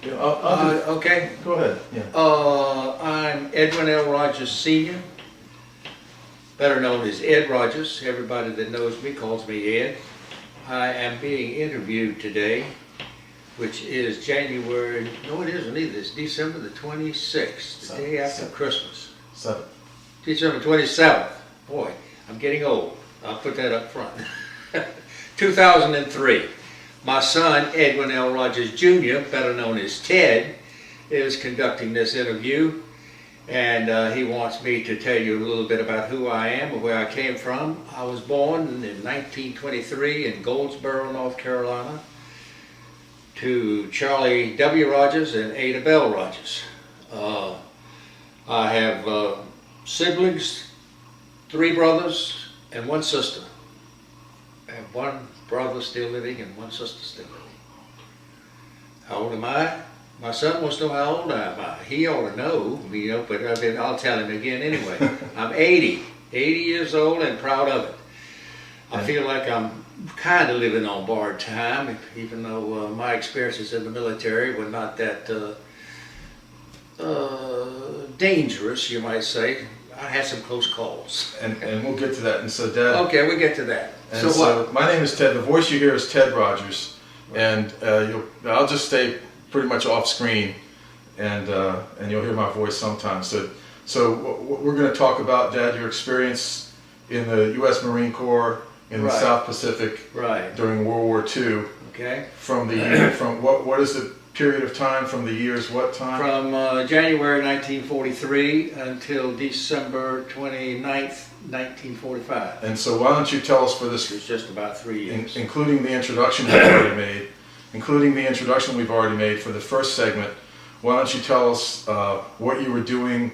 Yeah, Okay. go ahead. Yeah. I'm Edwin L. Rogers Sr., better known as Ed Rogers. Everybody that knows me calls me Ed. I am being interviewed today, which is January, no it isn't either, it's December the 26th, the day after Christmas. 7. December 27th. Boy, I'm getting old. I'll put that up front. 2003. My son, Edwin L. Rogers Jr., better known as Ted, is conducting this interview, and he wants me to tell you a little bit about who I am and where I came from. I was born in 1923 in Goldsboro, North Carolina, to Charlie W. Rogers and Ada Bell Rogers. I have siblings, 3 brothers and 1 sister. I have 1 brother still living and 1 sister still living. How old am I? My son wants to know how old am I. He ought to know, you know, but I'll tell him again anyway. I'm 80 years old and proud of it. I feel like I'm kind of living on borrowed time, even though my experiences in the military were not that dangerous, you might say. I had some close calls. And we'll get to that. And so, Dad. Okay, we get to that. And so my name is Ted. The voice you hear is Ted Rogers, and I'll just stay pretty much off screen, and you'll hear my voice sometimes. So we're going to talk about, Dad, your experience in the U.S. Marine Corps in the South Pacific during World War II. Okay. From what is the period of time, from the years, what time? From January 1943 until December 29th, 1945. And so why don't you tell us for this, it's just about 3 years. including the introduction we've already made, for the first segment, why don't you tell us what you were doing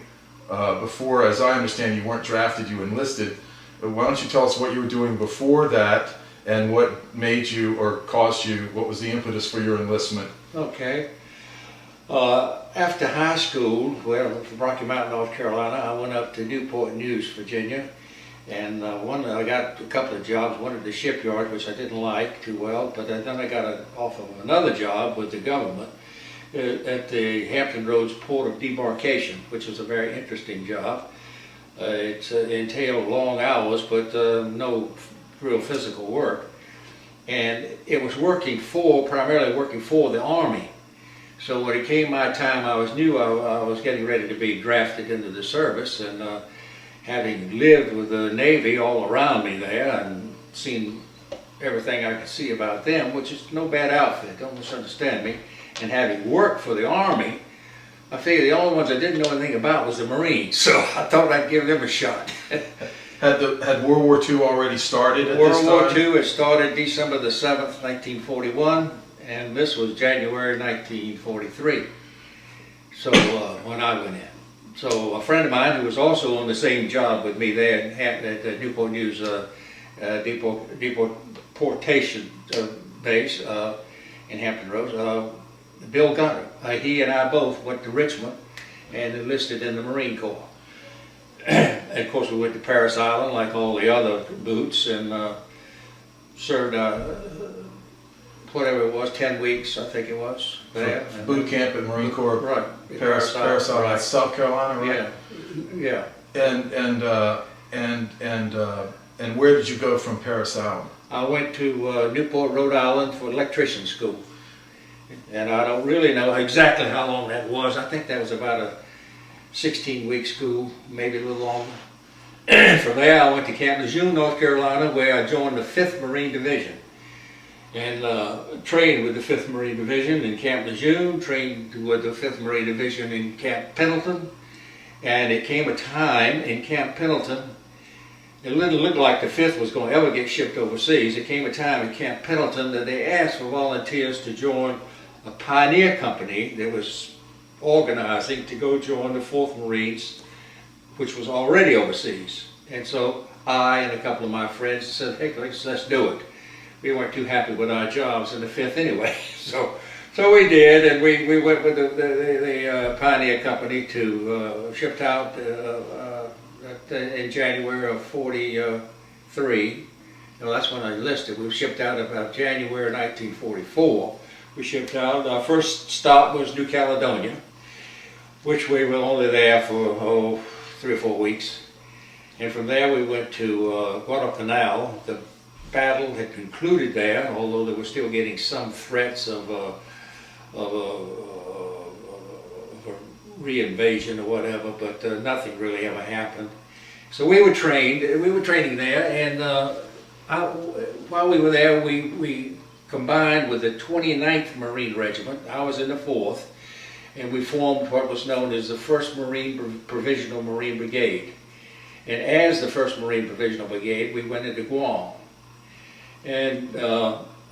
before? As I understand, you weren't drafted, you enlisted. But why don't you tell us what you were doing before that, and what made you, or caused you, what was the impetus for your enlistment? Okay. After high school, well, from Rocky Mountain, North Carolina, I went up to Newport News, Virginia, and I got a couple of jobs, one at the shipyard, which I didn't like too well, but then I got an offer of another job with the government at the Hampton Roads Port of Debarkation, which was a very interesting job. It entailed long hours, but no real physical work. And it was primarily working for the Army. So when it came my time, I was getting ready to be drafted into the service, and having lived with the Navy all around me there and seen everything I could see about them, which is no bad outfit, don't misunderstand me, and having worked for the Army, I figured the only ones I didn't know anything about was the Marines, so I thought I'd give them a shot. Had World War II already started at this time? World War II, it started December the 7th, 1941, and this was January 1943, so when I went in. So a friend of mine who was also on the same job with me there at the Newport News deportation base in Hampton Roads, Bill Gunner, he and I both went to Richmond and enlisted in the Marine Corps. And of course we went to Parris Island like all the other boots, and served whatever it was, 10 weeks I think it was there. Boot camp at Marine Corps. Right. Parris Island, South Carolina, right? Yeah. And where did you go from Parris Island? I went to Newport, Rhode Island for electrician school. And I don't really know exactly how long that was. I think that was about a 16-week school, maybe a little longer. From there I went to Camp Lejeune, North Carolina, where I joined the 5th Marine Division. And trained with the 5th Marine Division in Camp Lejeune, trained with the 5th Marine Division in Camp Pendleton. And it came a time in Camp Pendleton, it didn't look like the 5th was going to ever get shipped overseas. It came a time in Camp Pendleton that they asked for volunteers to join a pioneer company that was organizing to go join the 4th Marines, which was already overseas. And so I and a couple of my friends said, hey, let's do it. We weren't too happy with our jobs in the 5th anyway. So we did, and we went with the pioneer company to shipped out in January of 43. That's when I enlisted. We shipped out about January 1944. We shipped out. Our first stop was New Caledonia, which we were only there for 3 or 4 weeks. And from there we went to Guadalcanal. The battle had concluded there, although they were still getting some threats of a re-invasion or whatever, but nothing really ever happened. So we were training there, and while we were there, we combined with the 29th Marine Regiment. I was in the 4th, and we formed what was known as the 1st Provisional Marine Brigade. And as the 1st Marine Provisional Brigade, we went into Guam. And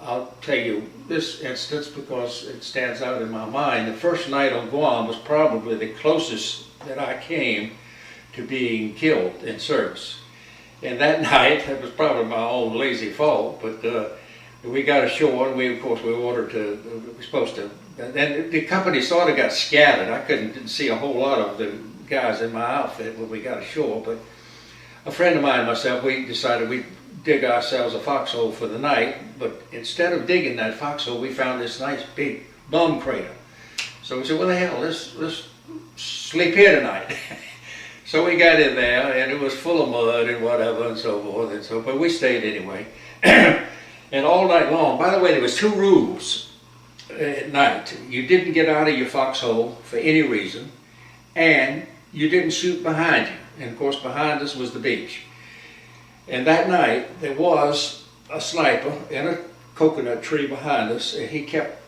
I'll tell you this instance because it stands out in my mind. The first night on Guam was probably the closest that I came to being killed in service. And that night, it was probably my own lazy fault, but we got ashore, and we were ordered to, we were supposed to, and the company sort of got scattered. I didn't see a whole lot of the guys in my outfit when we got ashore, but a friend of mine and myself, we decided we'd dig ourselves a foxhole for the night, but instead of digging that foxhole, we found this nice big bomb crater. So we said, well, the hell, let's sleep here tonight. So we got in there, and it was full of mud and whatever and so forth, and so, but we stayed anyway. And all night long, by the way, there was 2 rules at night. You didn't get out of your foxhole for any reason, and you didn't shoot behind you. And of course, behind us was the beach. And that night, there was a sniper in a coconut tree behind us, and he kept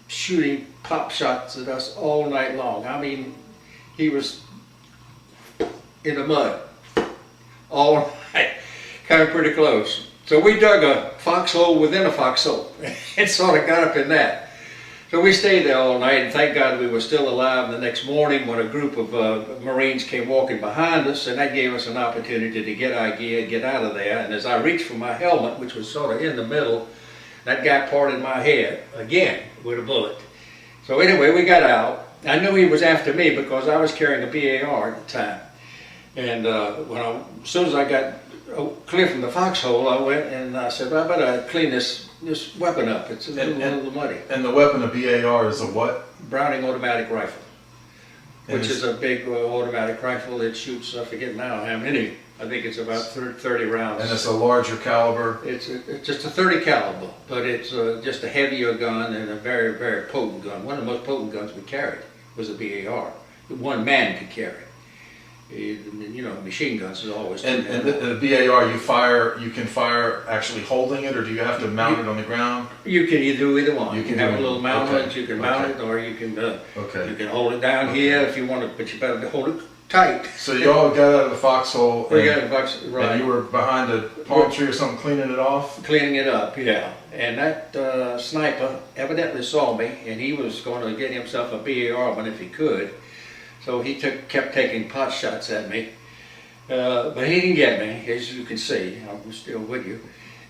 shooting pop shots at us all night long. I mean, he was in the mud all night, coming pretty close. So we dug a foxhole within a foxhole and sort of got up in that. So we stayed there all night, and thank God we were still alive the next morning when a group of Marines came walking behind us, and that gave us an opportunity to get our gear, get out of there. And as I reached for my helmet, which was sort of in the middle, that guy parted my head again with a bullet. So anyway, we got out. I knew he was after me because I was carrying a BAR at the time. And as soon as I got clear from the foxhole, I went and I said, well, I better clean this weapon up. It's a little muddy. And the weapon of BAR is a what? Browning automatic rifle, which is a big automatic rifle that shoots, I forget now how many. I think it's about 30 rounds. And it's a larger caliber? It's just a 30 caliber, but it's just a heavier gun and a very, very potent gun. One of the most potent guns we carried was a BAR that one man could carry. You know, machine guns is always. And the BAR, you can fire actually holding it, or do you have to mount it on the ground? You can do either one. You can have a little mount on it. You can mount it, or you can you can hold it down here if you want to, but you better hold it tight. So you all got out of the foxhole. We got a foxhole, right? And you were behind a palm tree or something, cleaning it off. Cleaning it up, yeah. And that sniper evidently saw me, and he was going to get himself a BAR one if he could. So he kept taking pot shots at me, but he didn't get me, as you can see. I'm still with you.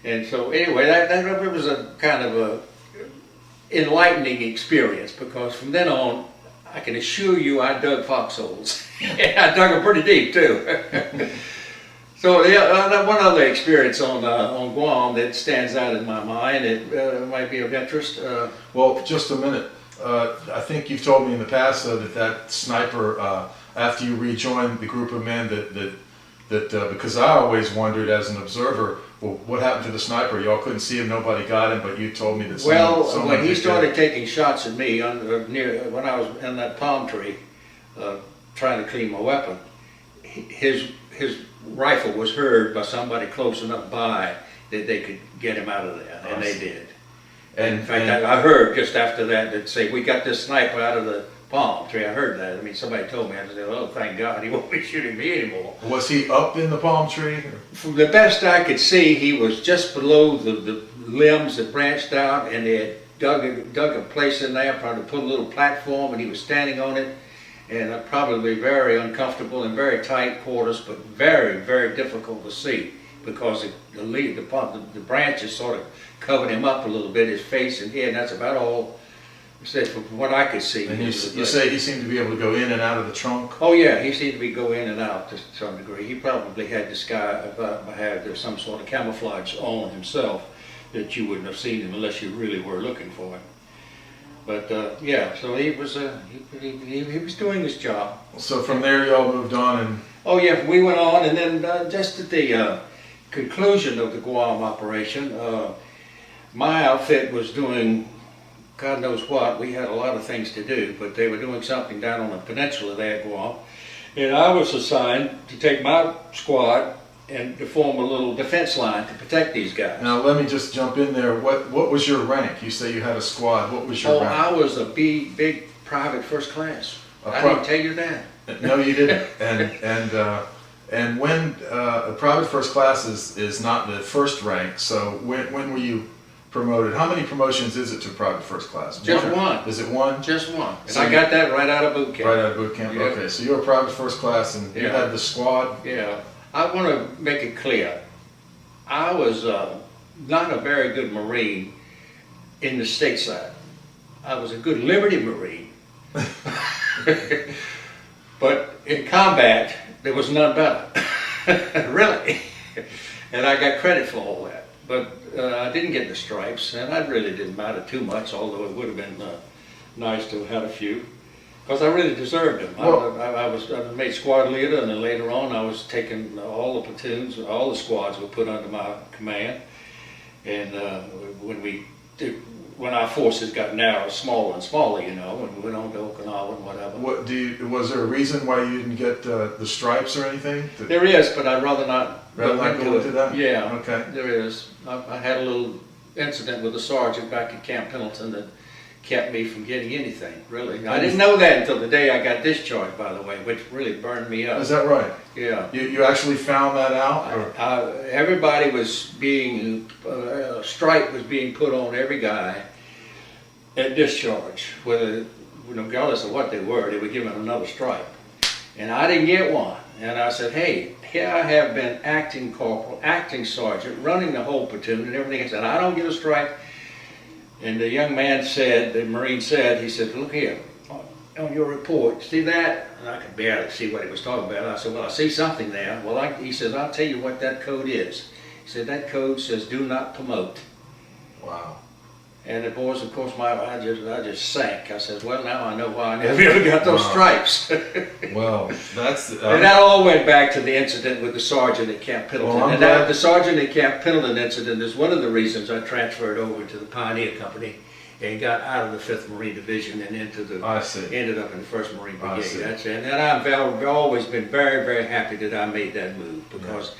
And so anyway, that was a kind of a enlightening experience, because from then on, I can assure you I dug foxholes. I dug them pretty deep too. So yeah, one other experience on Guam that stands out in my mind, it might be of interest. Well, just a minute. I think you've told me in the past that sniper, after you rejoined the group of men, that because I always wondered as an observer, well, what happened to the sniper? Y'all couldn't see him, nobody got him, but you told me that someone when he started taking shots at me when I was in that palm tree, trying to clean my weapon, his rifle was heard by somebody close enough by that they could get him out of there, and they did. And in fact, I heard just after that say, we got this sniper out of the palm tree. I heard that. I mean, somebody told me. I said, oh, thank God, he won't be shooting me anymore. Was he up in the palm tree? From the best I could see, he was just below the limbs that branched out, and they had dug a place in there, probably put a little platform, and he was standing on it. And probably very uncomfortable and very tight quarters, but very, very difficult to see, because the branches sort of covered him up a little bit, his face and head, and that's about all. Said from what I could see. And you say he seemed to be able to go in and out of the trunk? Oh yeah, he seemed to be go in and out to some degree. He probably had had some sort of camouflage on himself that you wouldn't have seen him unless you really were looking for him. But yeah, so he was he was doing his job. So from there, y'all moved on, and Oh yeah, we went on, and then just at the conclusion of the Guam operation, my outfit was doing God knows what. We had a lot of things to do, but they were doing something down on the peninsula there at Guam. And I was assigned to take my squad and to form a little defense line to protect these guys. now let me just jump in there. What was your rank? You say you had a squad. What was your Oh, rank? I was a big private first class. I didn't tell you that. No, you didn't. And when a private first class is not the first rank, so when were you promoted? How many promotions is it to private first class? Just one. Is it one? Just one. And So I you- got that right out of boot camp. Right out of boot camp. Yep. Okay, so you were a private first class, and you Yeah. had the squad. Yeah. I want to make it clear. I was not a very good Marine in the stateside. I was a good Liberty Marine. But in combat, there was none better. Really. And I got credit for all that. But I didn't get the stripes, and that really didn't matter too much, although it would have been nice to have had a few. Because I really deserved them. Well- I was made squad leader, and then later on I was taking all the platoons, all the squads were put under my command. And when our forces got narrow, smaller and smaller, you know, and we went on to Okinawa and whatever. Was there a reason why you didn't get the stripes or anything? There is, but I'd rather not Rather not go into that? Yeah, Okay. there is. I had a little incident with a sergeant back at Camp Pendleton that kept me from getting anything, really. I didn't know that until the day I got discharged, by the way, which really burned me up. Is that right? Yeah. You actually found that out? Or? Everybody was being, a stripe was being put on every guy at discharge, whether, regardless of what they were given another stripe. And I didn't get one. And I said, hey, here I have been acting corporal, acting sergeant, running the whole platoon and everything. I said, I don't get a stripe. And the young man said, the Marine said, he said, look here, on your report, see that? And I could barely see what he was talking about. I said, well, I see something there. Well, he says, I'll tell you what that code is. He said, that code says do not promote. Wow. And the boys, of course, I just sank. I said, well, now I know why I never got those stripes. Well, that's... And that all went back to the incident with the sergeant at Camp Pendleton. Well, I'm and glad- the sergeant at Camp Pendleton incident is one of the reasons I transferred over to the Pioneer Company and got out of the 5th Marine Division and into the... I see. Ended up in the 1st Marine I Brigade. see. That's it. And I've always been very, very happy that I made that move because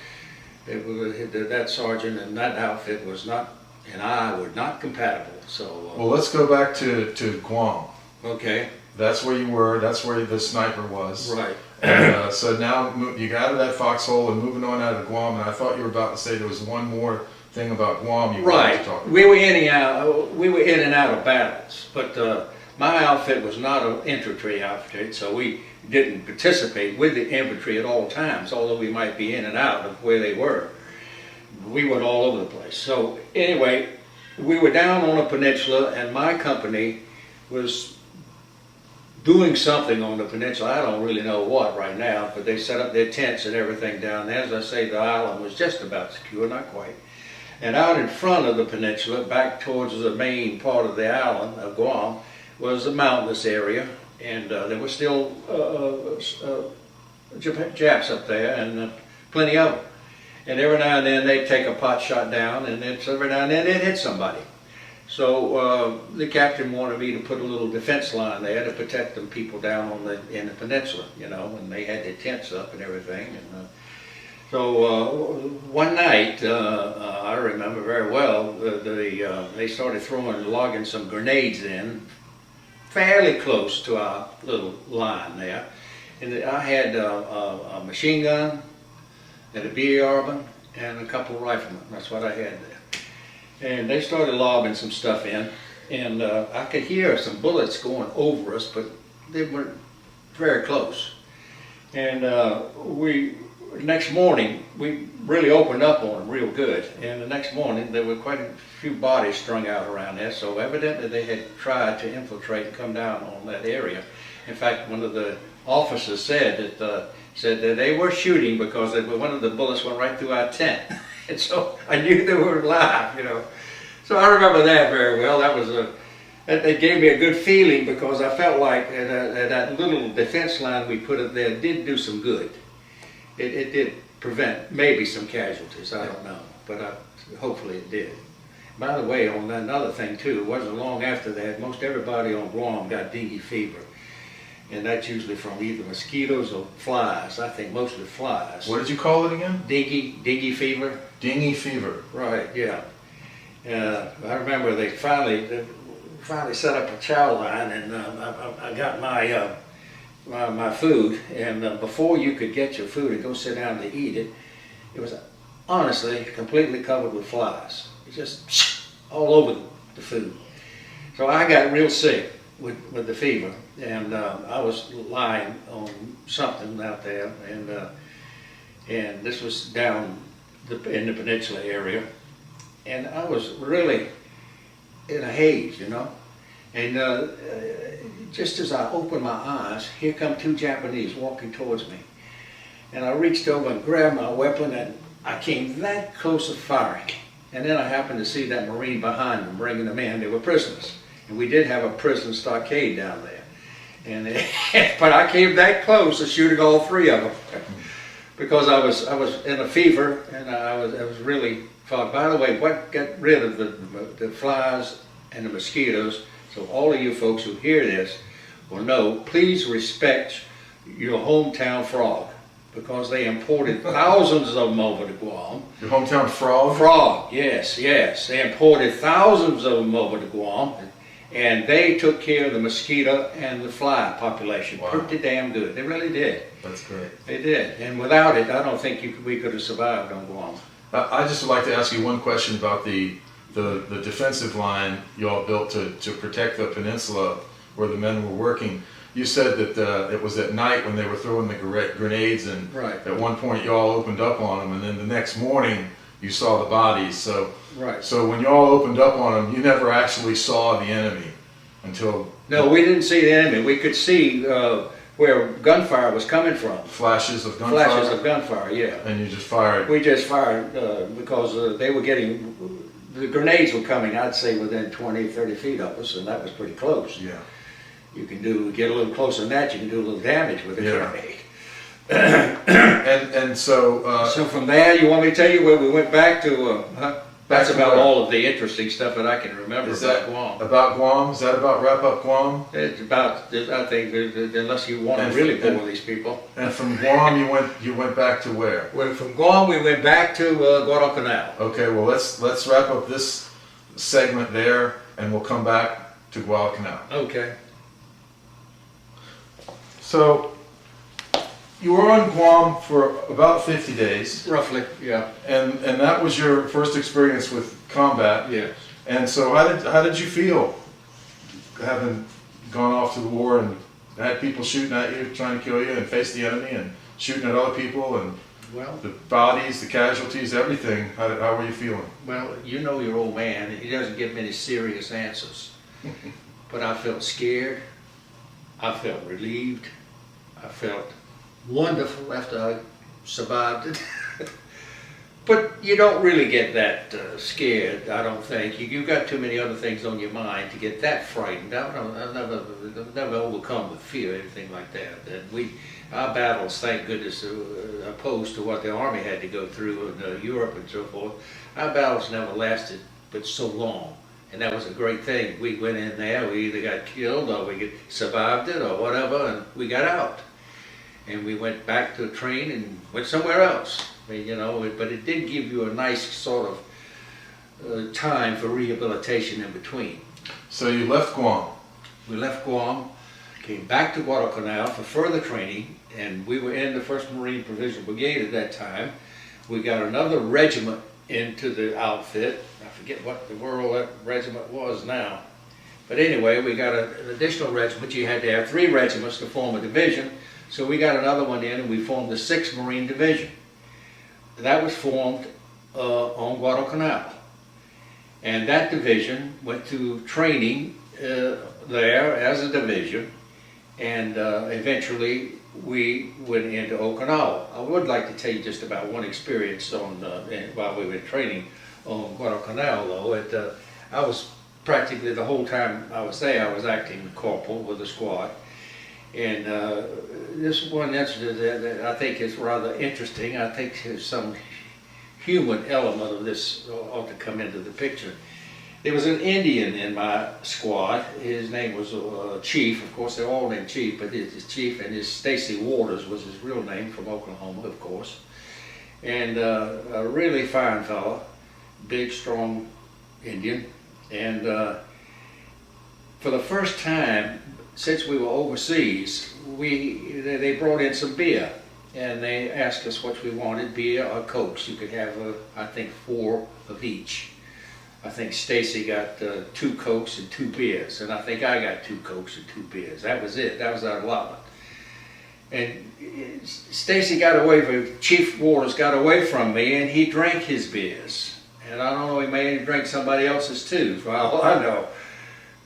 that sergeant and that outfit was not, and I were not compatible. So, Well, let's go back to Guam. okay, That's where you were. That's where the sniper was. right. And, so now you got out of that foxhole and moving on out of Guam. And I thought you were about to say there was one more thing about Guam you wanted to Right. talk about. We were in and out of battles, but my outfit was not an infantry outfit, so we didn't participate with the infantry at all times, although we might be in and out of where they were. We went all over the place. So anyway, we were down on a peninsula, and my company was doing something on the peninsula. I don't really know what right now, but they set up their tents and everything down there. As I say, the island was just about secure, not quite. And out in front of the peninsula, back towards the main part of the island of Guam, was a mountainous area, and there were still Japs up there, and plenty of them. And every now and then they'd take a pot shot down, and then every now and then they'd hit somebody. So the captain wanted me to put a little defense line there to protect them people down in the peninsula, you know, and they had their tents up and everything. And so one night, I remember very well, they started logging some grenades in, fairly close to our little line there. And I had a machine gun and a BAR and a couple of riflemen. That's what I had there. And they started lobbing some stuff in, and I could hear some bullets going over us, but they weren't very close. And next morning, we really opened up on them real good. And the next morning, there were quite a few bodies strung out around there, so evidently they had tried to infiltrate and come down on that area. In fact, one of the officers said that they were shooting because one of the bullets went right through our tent. And so I knew they were alive, you know. So I remember that very well. That was It gave me a good feeling because I felt like that little defense line we put up there did do some good. It did prevent maybe some casualties, I don't know, but hopefully it did. By the way, on another thing too, it wasn't long after that, most everybody on Guam got dengue fever. And that's usually from either mosquitoes or flies. I think mostly flies. What did you call it again? Dengue fever. Dengue fever. Right, yeah. I remember they finally set up a chow line, and I got my food, and before you could get your food and go sit down to eat it, it was honestly completely covered with flies. It just all over the food. So I got real sick with the fever, and I was lying on something out there, and this was down in the peninsula area, and I was really in a haze, you know. And just as I opened my eyes, here come two Japanese walking towards me. And I reached over and grabbed my weapon, and I came that close to firing. And then I happened to see that Marine behind them, bringing them in. They were prisoners. And we did have a prison stockade down there. And but I came that close to shooting all three of them. Because I was in a fever, and I was really fogged. By the way, what got rid of the flies and the mosquitoes, so all of you folks who hear this will know, please respect your hometown frog, because they imported thousands of them over to Guam. Your hometown frog? Frog, yes, yes. They imported thousands of them over to Guam, and they took care of the mosquito and the fly population. Wow. Pretty damn good. They really did. That's great. They did. And without it, I don't think we could have survived on Guam. I just would like to ask you one question about the defensive line you all built to protect the peninsula where the men were working. You said that it was at night when they were throwing the grenades, and right. At one point you all opened up on them, and then the next morning you saw the bodies. So, right. So when you all opened up on them, you never actually saw the enemy until... No, we didn't see the enemy. We could see where gunfire was coming from. Flashes of gunfire? Flashes of gunfire, yeah. And you just fired? We just fired because they were getting... The grenades were coming, I'd say, within 20, 30 feet of us, and that was pretty close. Yeah. You can get a little closer than that, you can do a little damage with a grenade. and so... so from there, you want me to tell you where we went back to? That's about where? all of the interesting stuff that I can remember about Guam. About Guam? Is that about wrap up Guam? It's about, I think, unless you want to really bore these people. And from Guam, you went back to where? From Guam, we went back to Guadalcanal. Okay, well let's wrap up this segment there, and we'll come back to Guadalcanal. Okay. So you were on Guam for about 50 days. Roughly, yeah. And that was your first experience with combat. Yes. And so how did you feel having gone off to the war and had people shooting at you, trying to kill you, and face the enemy and shooting at other people, and the bodies, the casualties, everything? How were you feeling? Well, you know your old man, he doesn't give many serious answers. But I felt scared, I felt relieved, I felt wonderful after I survived it. But you don't really get that scared, I don't think. You've got too many other things on your mind to get that frightened. I've never overcome with fear or anything like that. And our battles, thank goodness, opposed to what the Army had to go through in Europe and so forth, our battles never lasted but so long. And that was a great thing. We went in there, we either got killed or we survived it or whatever, and we got out. And we went back to a train and went somewhere else. I mean, you know, but it did give you a nice sort of time for rehabilitation in between. So you left Guam. We left Guam, came back to Guadalcanal for further training, and we were in the 1st Marine Provisional Brigade at that time. We got another regiment into the outfit. I forget what the world that regiment was now. But anyway, we got an additional regiment. You had to have 3 regiments to form a division. So we got another one in, and we formed the 6th Marine Division. That was formed on Guadalcanal. And that division went through training there as a division, and eventually we went into Okinawa. I would like to tell you just about one experience while we were training on Guadalcanal, though. I was practically the whole time I was there, I was acting corporal with the squad. And this one incident that I think is rather interesting. I think there's some human element of this ought to come into the picture. There was an Indian in my squad. His name was Chief. Of course, they're all named Chief, but his Chief, and his Stacy Waters was his real name, from Oklahoma, of course. And a really fine fellow, big, strong Indian. And for the first time since we were overseas, they brought in some beer, and they asked us what we wanted, beer or Cokes. You could have, I think, 4 of each. I think Stacy got 2 Cokes and 2 beers, and I think I got 2 Cokes and 2 beers. That was it. That was our allotment. And Stacy got away, Chief Waters got away from me, and he drank his beers. And I don't know, he may have drank somebody else's too, for all I know.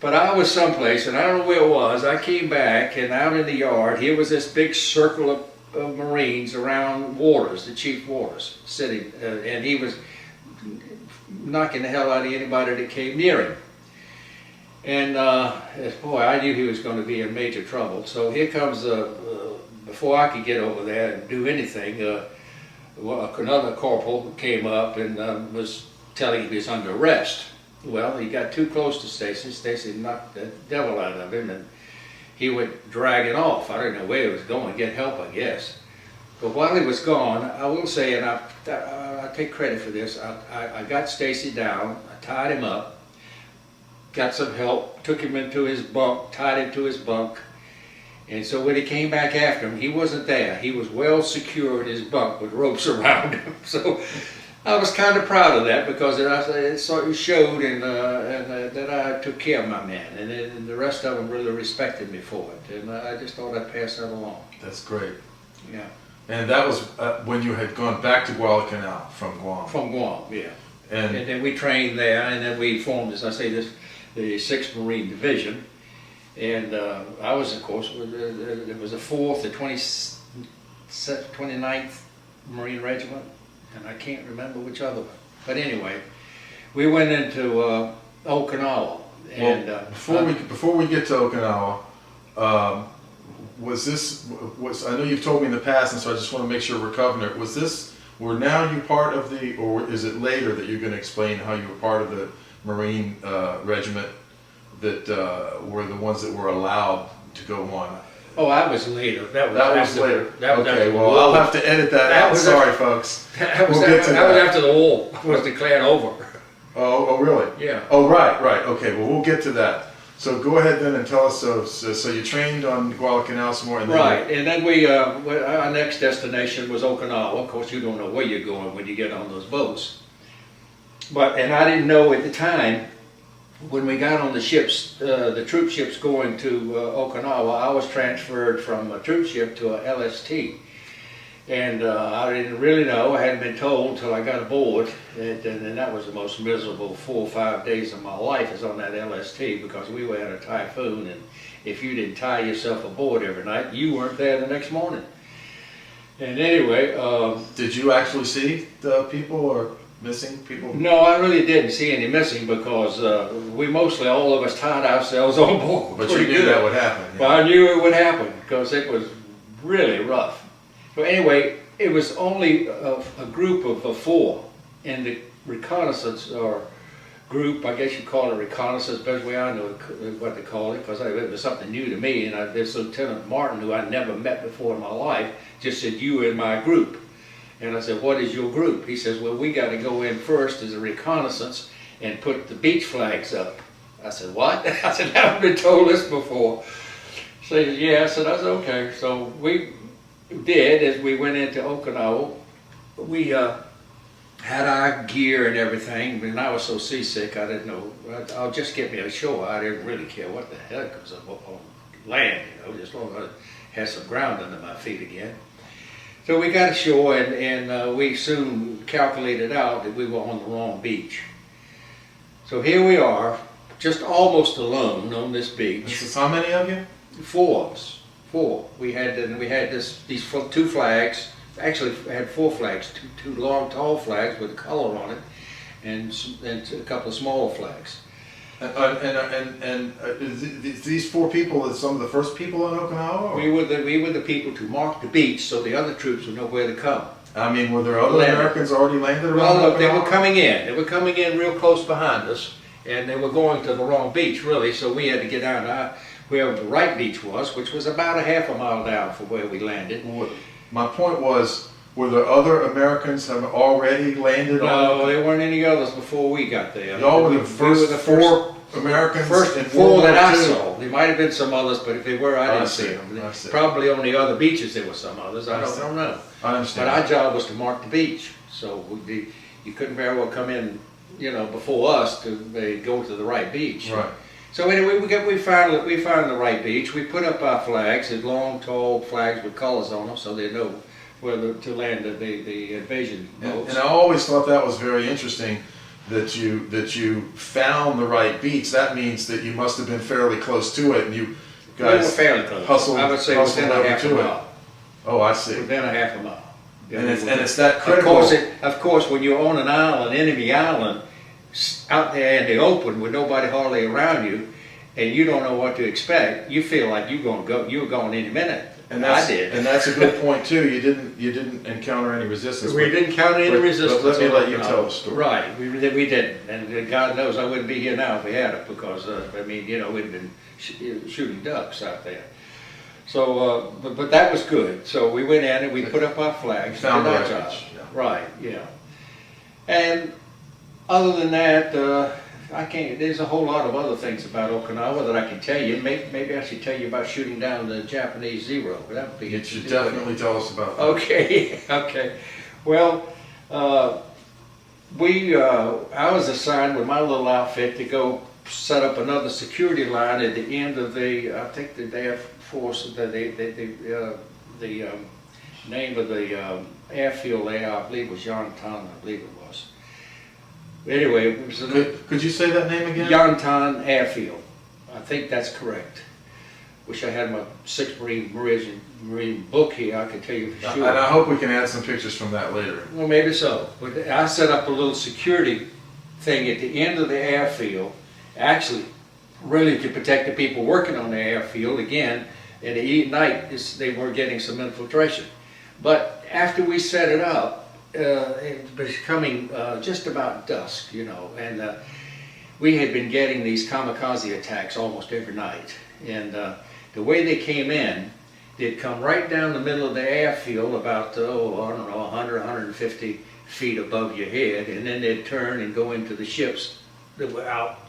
But I was someplace, and I don't know where it was. I came back, and out in the yard, here was this big circle of Marines around Waters, the Chief Waters, sitting, and he was knocking the hell out of anybody that came near him. And boy, I knew he was going to be in major trouble. So here comes, before I could get over there and do anything, another corporal came up and was telling him he was under arrest. Well, he got too close to Stacy. Stacy knocked the devil out of him, and he went dragging off. I don't know where he was going, get help, I guess. But while he was gone, I will say, and I take credit for this, I got Stacy down, I tied him up, got some help, took him into his bunk, tied him to his bunk. And so when he came back after him, he wasn't there. He was well secured in his bunk with ropes around him. So I was kind of proud of that, because it showed that I took care of my man, and the rest of them really respected me for it. And I just thought I'd pass that along. That's great. Yeah. And that was when you had gone back to Guadalcanal from Guam. From Guam, yeah. And then we trained there, and then we formed, as I say, the 6th Marine Division. And I was, of course, it was the 4th, the 29th Marine Regiment, and I can't remember which other one. But anyway, we went into Okinawa. And before we get to Okinawa, I know you've told me in the past, and so I just want to make sure we're covering it. Were now you part of the, or is it later that you're going to explain how you were part of the Marine Regiment that were the ones that were allowed to go on? Oh, I was later. That was later. That was okay, well, I'll have to edit that out. Sorry, folks. That was after the war was declared over. Oh, really? Yeah. Oh, right. Okay, well, we'll get to that. So go ahead then and tell us, so you trained on Guadalcanal some more? And then right, and then our next destination was Okinawa. Of course, you don't know where you're going when you get on those boats. And I didn't know at the time, when we got on the ships, the troop ships going to Okinawa, I was transferred from a troop ship to a LST. And I didn't really know, I hadn't been told until I got aboard, and that was the most miserable 4 or 5 days of my life, is on that LST, because we were in a typhoon, and if you didn't tie yourself aboard every night, you weren't there the next morning. And anyway... did you actually see the people, or missing people? No, I really didn't see any missing, because we mostly, all of us, tied ourselves on board. But you knew that would happen. Yeah. But I knew it would happen, because it was really rough. So anyway, it was only a group of 4 in the reconnaissance, or group, I guess you call it reconnaissance, best way I know what to call it, because it was something new to me. And this Lieutenant Martin, who I'd never met before in my life, just said, "You in my group." And I said, "What is your group?" He says, "Well, we got to go in first as a reconnaissance and put the beach flags up." I said, "What?" I said, "I haven't been told this before." So he said, "Yeah." I said, "That's okay." So we did, as we went into Okinawa. We had our gear and everything, and I was so seasick, I didn't know. I'll just get me ashore. I didn't really care what the heck was on land, just as long as I had some ground under my feet again. So we got ashore, and we soon calculated out that we were on the wrong beach. So here we are, just almost alone on this beach. This is how many of you? 4 of us. 4. We had these 2 flags. Actually, I had 4 flags. 2 long, tall flags with a color on it, and a couple of smaller flags. These four people are some of the first people in Okinawa? Or? We were the people to mark the beach so the other troops would know where to come. I mean, were there other Americans already landed around Well, look, Okinawa? they were coming in. They were coming in real close behind us, and they were going to the wrong beach, really. So we had to get down to where the right beach was, which was about a half a mile down from where we landed. My point was, were there other Americans have already landed on? No, there weren't any others before we got there. Y'all were the first four Americans. First in four World that War I II. saw. There might have been some others, but if they were, I didn't see them. I see. Probably on the other beaches there were some others. I don't know. I understand. But our job was to mark the beach, so you couldn't very well come in, before us to go to the right beach. Right. So anyway, we found the right beach. We put up our flags, these long, tall flags with colors on them, so they know where to land the invasion boats. And I always thought that was very interesting that you found the right beach. That means that you must have been fairly close to it, and you guys we were fairly close. hustled. I would say hustled within a over half a to it. mile. Oh, I see. Within a half a mile. And it's that critical. Of course, when you're on an island, enemy island, out there in the open with nobody hardly around you, and you don't know what to expect, you feel like you're going any minute. And I did. And that's a good point too. You didn't encounter any resistance. We didn't encounter any resistance. But let me let you tell the story. Right, we didn't, and God knows I wouldn't be here now if we had it, because we'd been shooting ducks out there. So, but that was good. So we went in and we put up our flags. Found did the our right job. beach, yeah. Right, yeah. And other than that, there's a whole lot of other things about Okinawa that I can tell you. Maybe I should tell you about shooting down the Japanese Zero. That would be You interesting. should definitely tell us about that. Okay, okay. Well, I was assigned with my little outfit to go set up another security line at the end of the Air Force, the name of the airfield there, I believe was Yantan, I believe it was. Anyway, it was Could you say that name again? Yantan Airfield. I think that's correct. Wish I had my 6th Marine book here, I could tell you for sure. And I hope we can add some pictures from that later. Well, maybe so. But I set up a little security thing at the end of the airfield, actually, really to protect the people working on the airfield. Again, at night, they were getting some infiltration. But after we set it up, it was becoming just about dusk, and we had been getting these kamikaze attacks almost every night. And the way they came in, they'd come right down the middle of the airfield, about, 100, 150 feet above your head, and then they'd turn and go into the ships that were out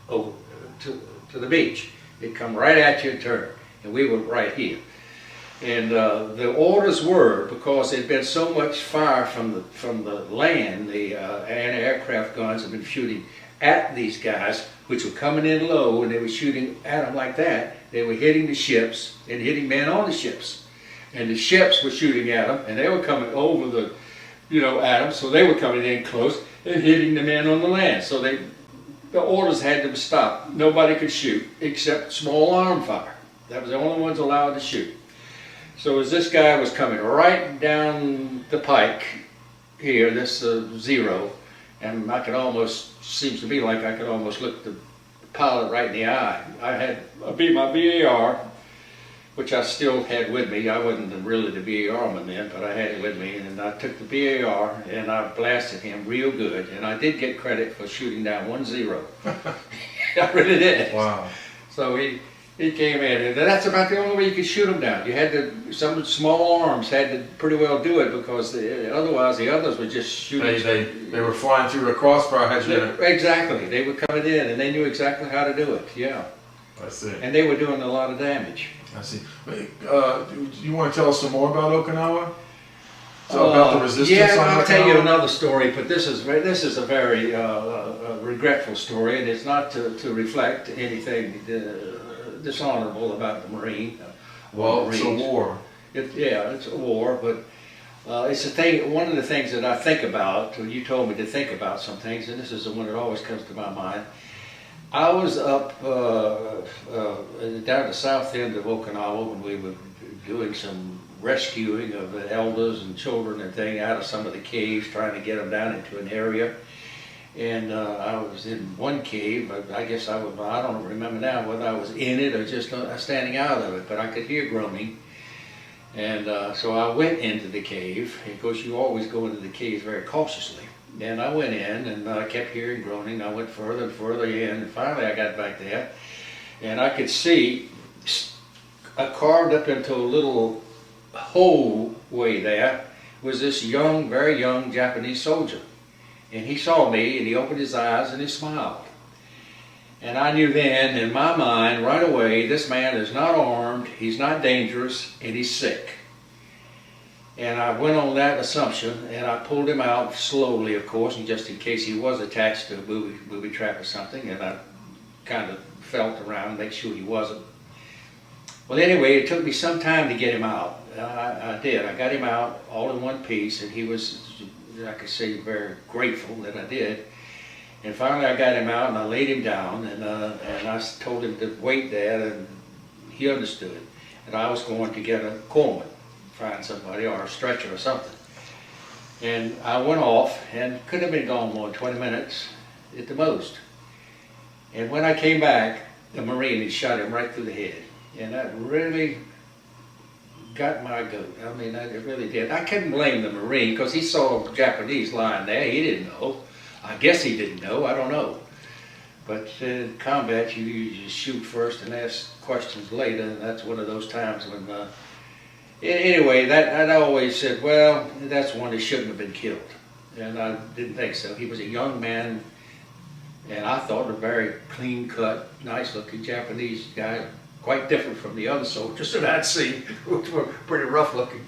over to the beach. They'd come right at you and turn, and we were right here. And the orders were, because there'd been so much fire from the land, the anti-aircraft guns had been shooting at these guys, which were coming in low, and they were shooting at them like that. They were hitting the ships and hitting men on the ships. And the ships were shooting at them, and they were coming over the, at them, so they were coming in close and hitting the men on the land. So the orders had them stop. Nobody could shoot except small arm fire. That was the only ones allowed to shoot. So as this guy was coming right down the pike here, this Zero, and seems to me like I could almost look the pilot right in the eye. I beat my BAR, which I still had with me. I wasn't really the BAR-man then, but I had it with me, and I took the BAR and I blasted him real good, and I did get credit for shooting down 1 0. I really did. Wow. So he came in, and that's about the only way you could shoot them down. You had to, some small arms had to pretty well do it, because otherwise the others were just shooting. They were flying through a crossfire. Had you Exactly. They were coming in, and they knew exactly how to do it. Yeah. I see. And they were doing a lot of damage. I see. Do you want to tell us some more about Okinawa? So about the resistance. Yeah, on I'll tell Okinawa? you another story, but this is a very regretful story, and it's not to reflect anything dishonorable about the Marine. Well, it's a war. It's a war, but it's a thing. One of the things that I think about. You told me to think about some things, and this is the one that always comes to my mind. I was up down the south end of Okinawa when we were doing some rescuing of elders and children and thing out of some of the caves, trying to get them down into an area. And I was in one cave, but I guess I don't remember now whether I was in it or just standing out of it, but I could hear groaning. And so I went into the cave. Of course, you always go into the caves very cautiously. And I went in, and I kept hearing groaning. I went further and further in, and finally I got back there, and I could see carved up into a little hole way there was this young, very young Japanese soldier. And he saw me, and he opened his eyes, and he smiled. And I knew then, in my mind, right away, this man is not armed, he's not dangerous, and he's sick. And I went on that assumption, and I pulled him out slowly, of course, and just in case he was attached to a booby trap or something, and I kind of felt around, make sure he wasn't. Well, anyway, it took me some time to get him out. I did. I got him out all in one piece, and he was, I could say, very grateful that I did. And finally I got him out, and I laid him down, and I told him to wait there, and he understood. And I was going to get a corpsman, find somebody, or a stretcher or something. And I went off, and could have been gone more than 20 minutes at the most. And when I came back, the Marine had shot him right through the head. And that really got my goat. I mean, it really did. I couldn't blame the Marine, because he saw a Japanese lying there. He didn't know. I guess he didn't know. I don't know. But in combat, you just shoot first and ask questions later. And that's one of those times when... Anyway, that I always said, well, that's one that shouldn't have been killed. And I didn't think so. He was a young man, and I thought a very clean-cut, nice-looking Japanese guy, quite different from the other soldiers that I'd seen, which were pretty rough-looking.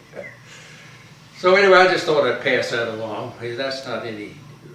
So anyway, I just thought I'd pass that along. That's not any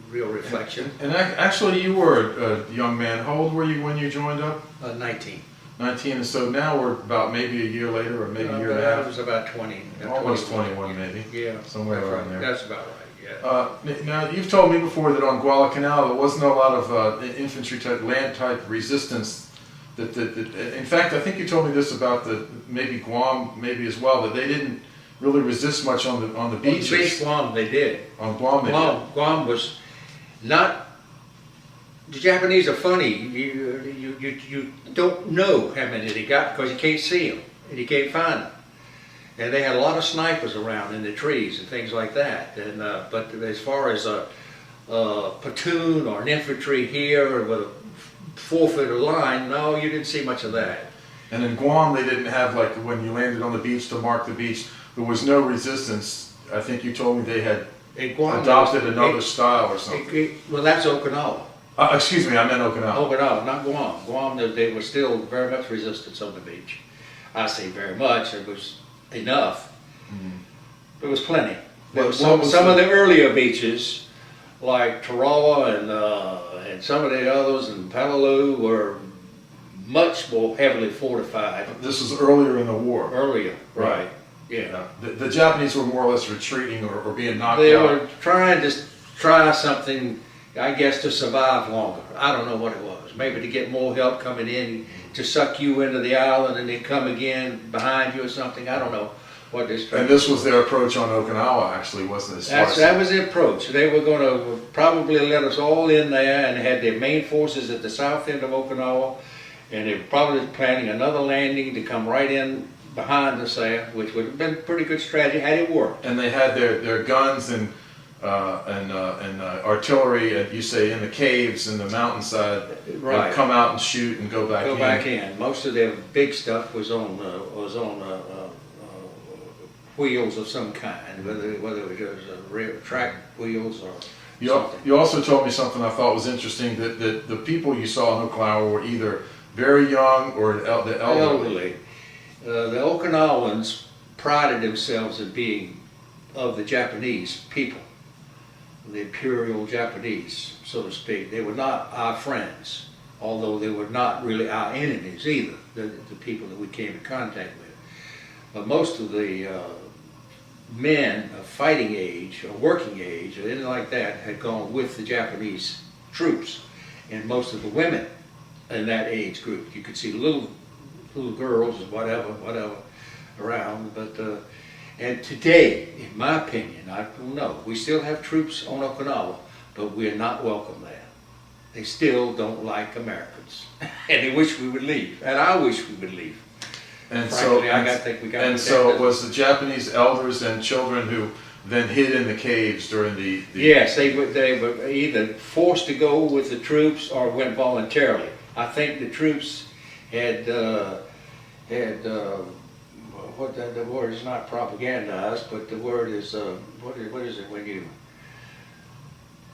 real reflection. And actually, you were a young man. How old were you when you joined up? 19. 19, and so now we're about maybe a year later, or maybe a year and a half. I was about 20. Almost 21, maybe. Yeah. Somewhere around there. That's about right, yeah. Now, you've told me before that on Guadalcanal there wasn't a lot of infantry type, land type resistance. In fact, I think you told me this about maybe Guam, maybe as well, that they didn't really resist much on the beaches. On base Guam, they did. On Guam, they did. Guam was not. The Japanese are funny. You don't know how many they got because you can't see them and you can't find them. And they had a lot of snipers around in the trees and things like that. And but as far as a platoon or an infantry here with a 4-foot line, no, you didn't see much of that. And in Guam, they didn't have, like, when you landed on the beach to mark the beach, there was no resistance. I think you told me they had adopted another style or something. Well, that's Okinawa. Excuse me, I meant Okinawa. Okinawa, not Guam. Guam, they were still very much resistance on the beach. I say very much. It was enough. Mm-hmm. There was plenty. There was some of the earlier beaches, like Tarawa and some of the others, and Palulu, were much more heavily fortified. This was earlier in the war. Earlier, right. Yeah. The Japanese were more or less retreating or being knocked out. They were trying to try something, I guess, to survive longer. I don't know what it was. Maybe to get more help coming in to suck you into the island and then come again behind you or something. I don't know what this. And this was their approach on Okinawa, actually, wasn't it? That was the approach. They were going to probably let us all in there and had their main forces at the south end of Okinawa, and they were probably planning another landing to come right in behind us there, which would have been a pretty good strategy had it worked. And they had their guns and artillery, you say, in the caves and the mountainside, right. Come out and shoot and go back in. Most of their big stuff was on wheels of some kind, whether it was rear track wheels or something. You also told me something I thought was interesting, that the people you saw in Okinawa were either very young or the elderly. The Okinawans prided themselves in being of the Japanese people, the imperial Japanese, so to speak. They were not our friends, although they were not really our enemies either, the people that we came in contact with. But most of the men of fighting age or working age or anything like that had gone with the Japanese troops, and most of the women in that age group. You could see little girls or whatever around, but and today, in my opinion, I don't know, we still have troops on Okinawa, but we're not welcome there. They still don't like Americans, and they wish we would leave, and I wish we would leave. And Frankly, so, think we got. and so it was the Japanese elders and children who then hid in the caves during the Yes, they were either forced to go with the troops or went voluntarily. I think the troops had what the word is not propagandized, but the word is what is it when you?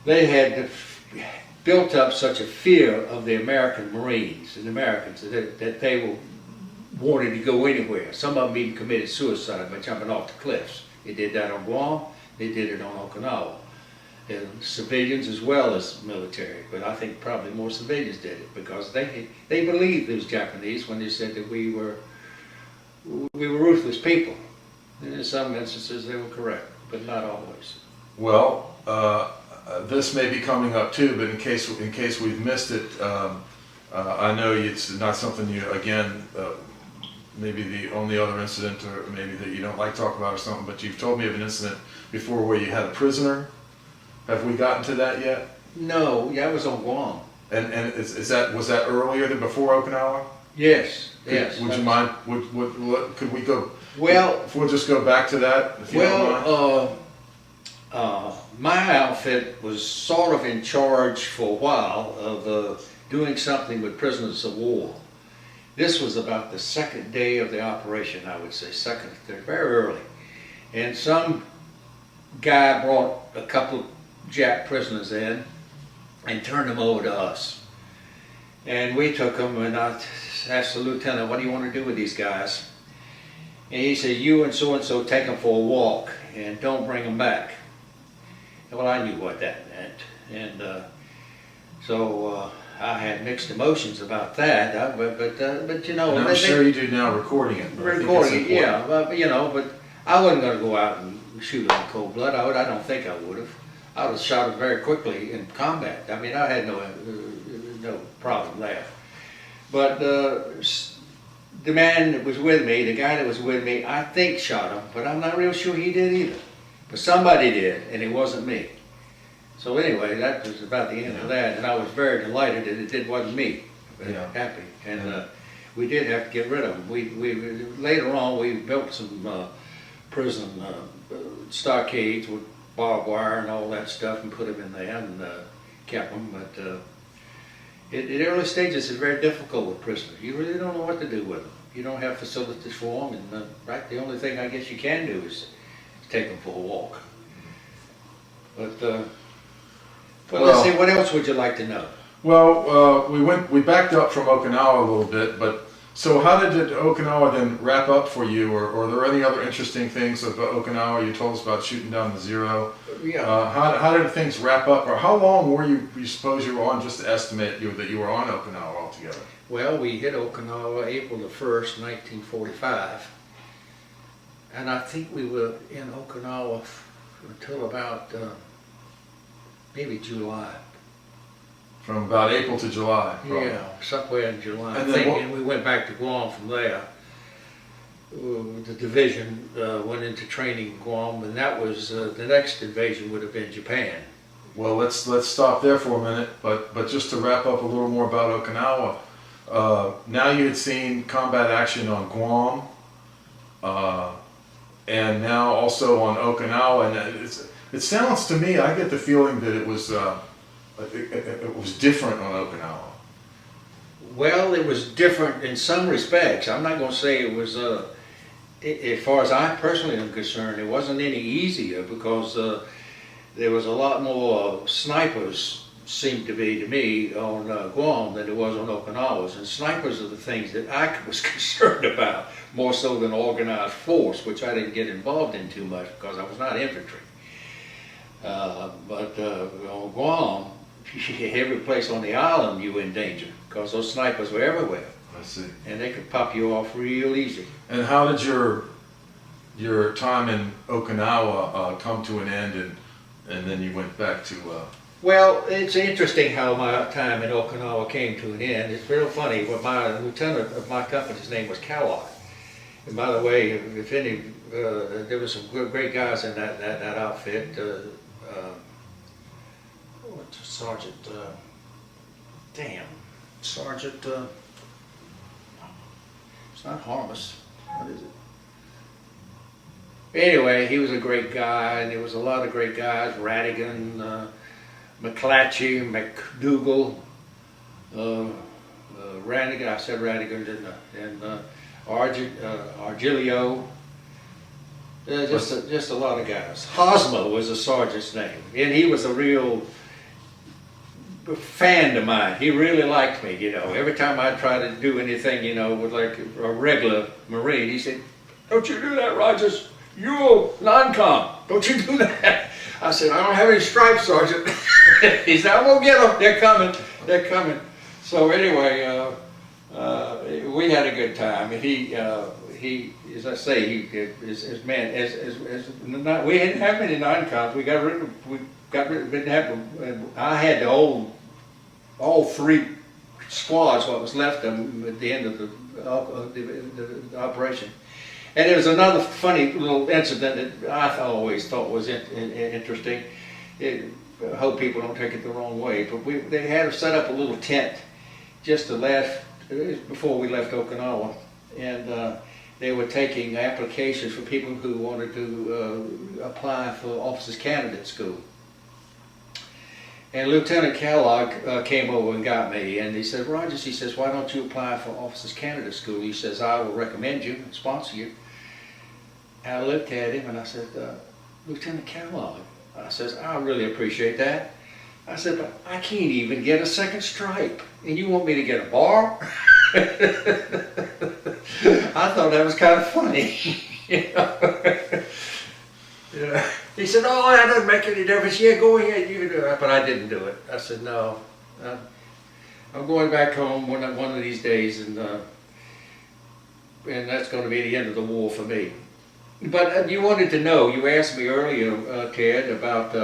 They had built up such a fear of the American Marines and Americans that they wanted to go anywhere. Some of them even committed suicide by jumping off the cliffs. They did that on Guam. They did it on Okinawa. And civilians as well as military, but I think probably more civilians did it because they believed those Japanese when they said that we were ruthless people. And in some instances they were correct, but not always. Well, this may be coming up too, but in case we've missed it, I know it's not something you maybe the only other incident, or maybe that you don't like to talk about or something, but you've told me of an incident before where you had a prisoner. Have we gotten to that yet? No, yeah, I was on Guam. And was that earlier than before Okinawa? Yes, yes. Would you mind? Could we go? Well, if we'll just go back to that. If you don't mind. My outfit was sort of in charge for a while of doing something with prisoners of war. This was about the second day of the operation, I would say, second or third, very early. And some guy brought a couple of Jap prisoners in and turned them over to us. And we took them, and I asked the lieutenant, what do you want to do with these guys? And he said, you and so take them for a walk and don't bring them back. Well, I knew what that meant. And so I had mixed emotions about that, but you know. And I'm sure you do now recording it. Recording it, yeah. But I wasn't going to go out and shoot them in cold blood. I don't think I would have. I would have shot them very quickly in combat. I mean, I had no problem there. But the man that was with me, the guy that was with me, I think shot him, but I'm not real sure he did either. But somebody did, and it wasn't me. So anyway, that was about the end of that, and I was very delighted that it wasn't me. Happy, and we did have to get rid of them. We later on we built some prison stockades with barbed wire and all that stuff, and put them in there and kept them. But in the early stages, it's very difficult with prisoners. You really don't know what to do with them. You don't have facilities for them, and the only thing I guess you can do is take them for a walk. But let's see, what else would you like to know? Well, we backed up from Okinawa a little bit, but so how did Okinawa then wrap up for you, or are there any other interesting things about Okinawa? You told us about shooting down the Zero. Yeah. How did things wrap up, or how long were you suppose you were on, just to estimate that you were on Okinawa altogether? Well, we hit Okinawa April the 1st, 1945. And I think we were in Okinawa until about maybe July. From about April to July, probably. Yeah, somewhere in July. And and we went back to Guam from there. The division went into training in Guam, and that was the next invasion would have been Japan. Well, let's stop there for a minute. But just to wrap up a little more about Okinawa, now you had seen combat action on Guam. And now also on Okinawa, and it sounds to me, I get the feeling that it was different on Okinawa. Well, it was different in some respects. I'm not going to say it was, as far as I personally am concerned, it wasn't any easier because there was a lot more snipers, seemed to be to me, on Guam than there was on Okinawa. And snipers are the things that I was concerned about, more so than organized force, which I didn't get involved in too much because I was not infantry. But on Guam, every place on the island you were in danger because those snipers were everywhere. I see. And they could pop you off real easy. And how did your time in Okinawa come to an end, and then you went back to? Well, it's interesting how my time in Okinawa came to an end. It's real funny. But my lieutenant of my company's name was Coweye. And by the way, if any, there were some great guys in that outfit. Sergeant, Sergeant, it's not Harmos, what is it? Anyway, he was a great guy, and there was a lot of great guys, Radigan, McClatchy, McDougal, Radigan, I said Radigan, didn't I? And Argilio, just a lot of guys. Hosmo was the sergeant's name, and he was a real fan of mine. He really liked me, you know. Every time I try to do anything, you know, with like a regular Marine, he said, "Don't you do that, Rogers. You're non-com. Don't you do that." I said, "I don't have any stripes, Sergeant." He said, "I'm gonna get them. They're coming. They're coming." So anyway, we had a good time, and he, as I say, we didn't have many non-coms. We got rid of, didn't have. I had to hold all three squads, what was left of them at the end of the operation. And there was another funny little incident that I always thought was interesting. I hope people don't take it the wrong way, but they had set up a little tent just to before we left Okinawa, and they were taking applications for people who wanted to apply for Officers Candidate School. And Lieutenant Kellogg came over and got me, and he said, "Rogers," he says, "why don't you apply for Officers Candidate School?" He says, "I will recommend you and sponsor you." And I looked at him and I said, "Lieutenant Kellogg," I says, "I really appreciate that." I said, "But I can't even get a second stripe, and you want me to get a bar?" I thought that was kind of funny. You know? Yeah. He said, "Oh, that doesn't make any difference. Yeah, go ahead, you do it." But I didn't do it. I said, "No, I'm going back home one of these days, and that's going to be the end of the war for me." But you wanted to know, you asked me earlier, Ted, about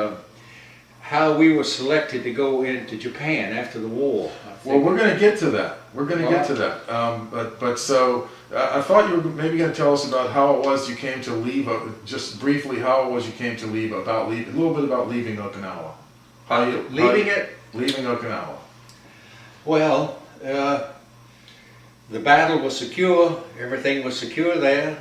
how we were selected to go into Japan after the war. Well, we're going to get to that. We're going to get to that. But so I thought you were maybe going to tell us about how it was you came to leave. Just briefly, how it was you came to leave. A little bit about leaving Okinawa. Leaving Okinawa. Well, the battle was secure. Everything was secure there.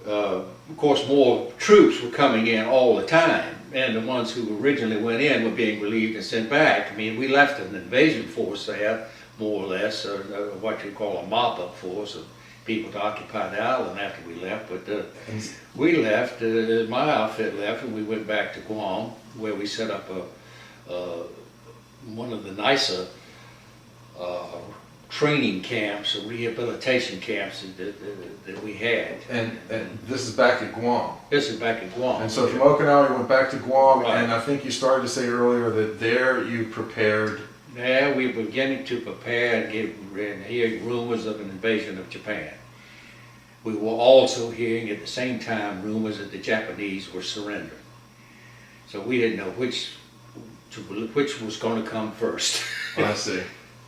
Of course, more troops were coming in all the time, and the ones who originally went in were being relieved and sent back. I mean, we left an invasion force there, more or less, or what you call a mop-up force of people to occupy the island after we left. But we left, my outfit left, and we went back to Guam, where we set up one of the nicer training camps or rehabilitation camps that we had. And this is back at Guam. This is back at Guam. And so from Okinawa you went back to Guam, Right. and I think you started to say earlier that there you prepared. Yeah, we were beginning to prepare and hearing rumors of an invasion of Japan. We were also hearing at the same time rumors that the Japanese were surrendering. So we didn't know which was going to come first. I see.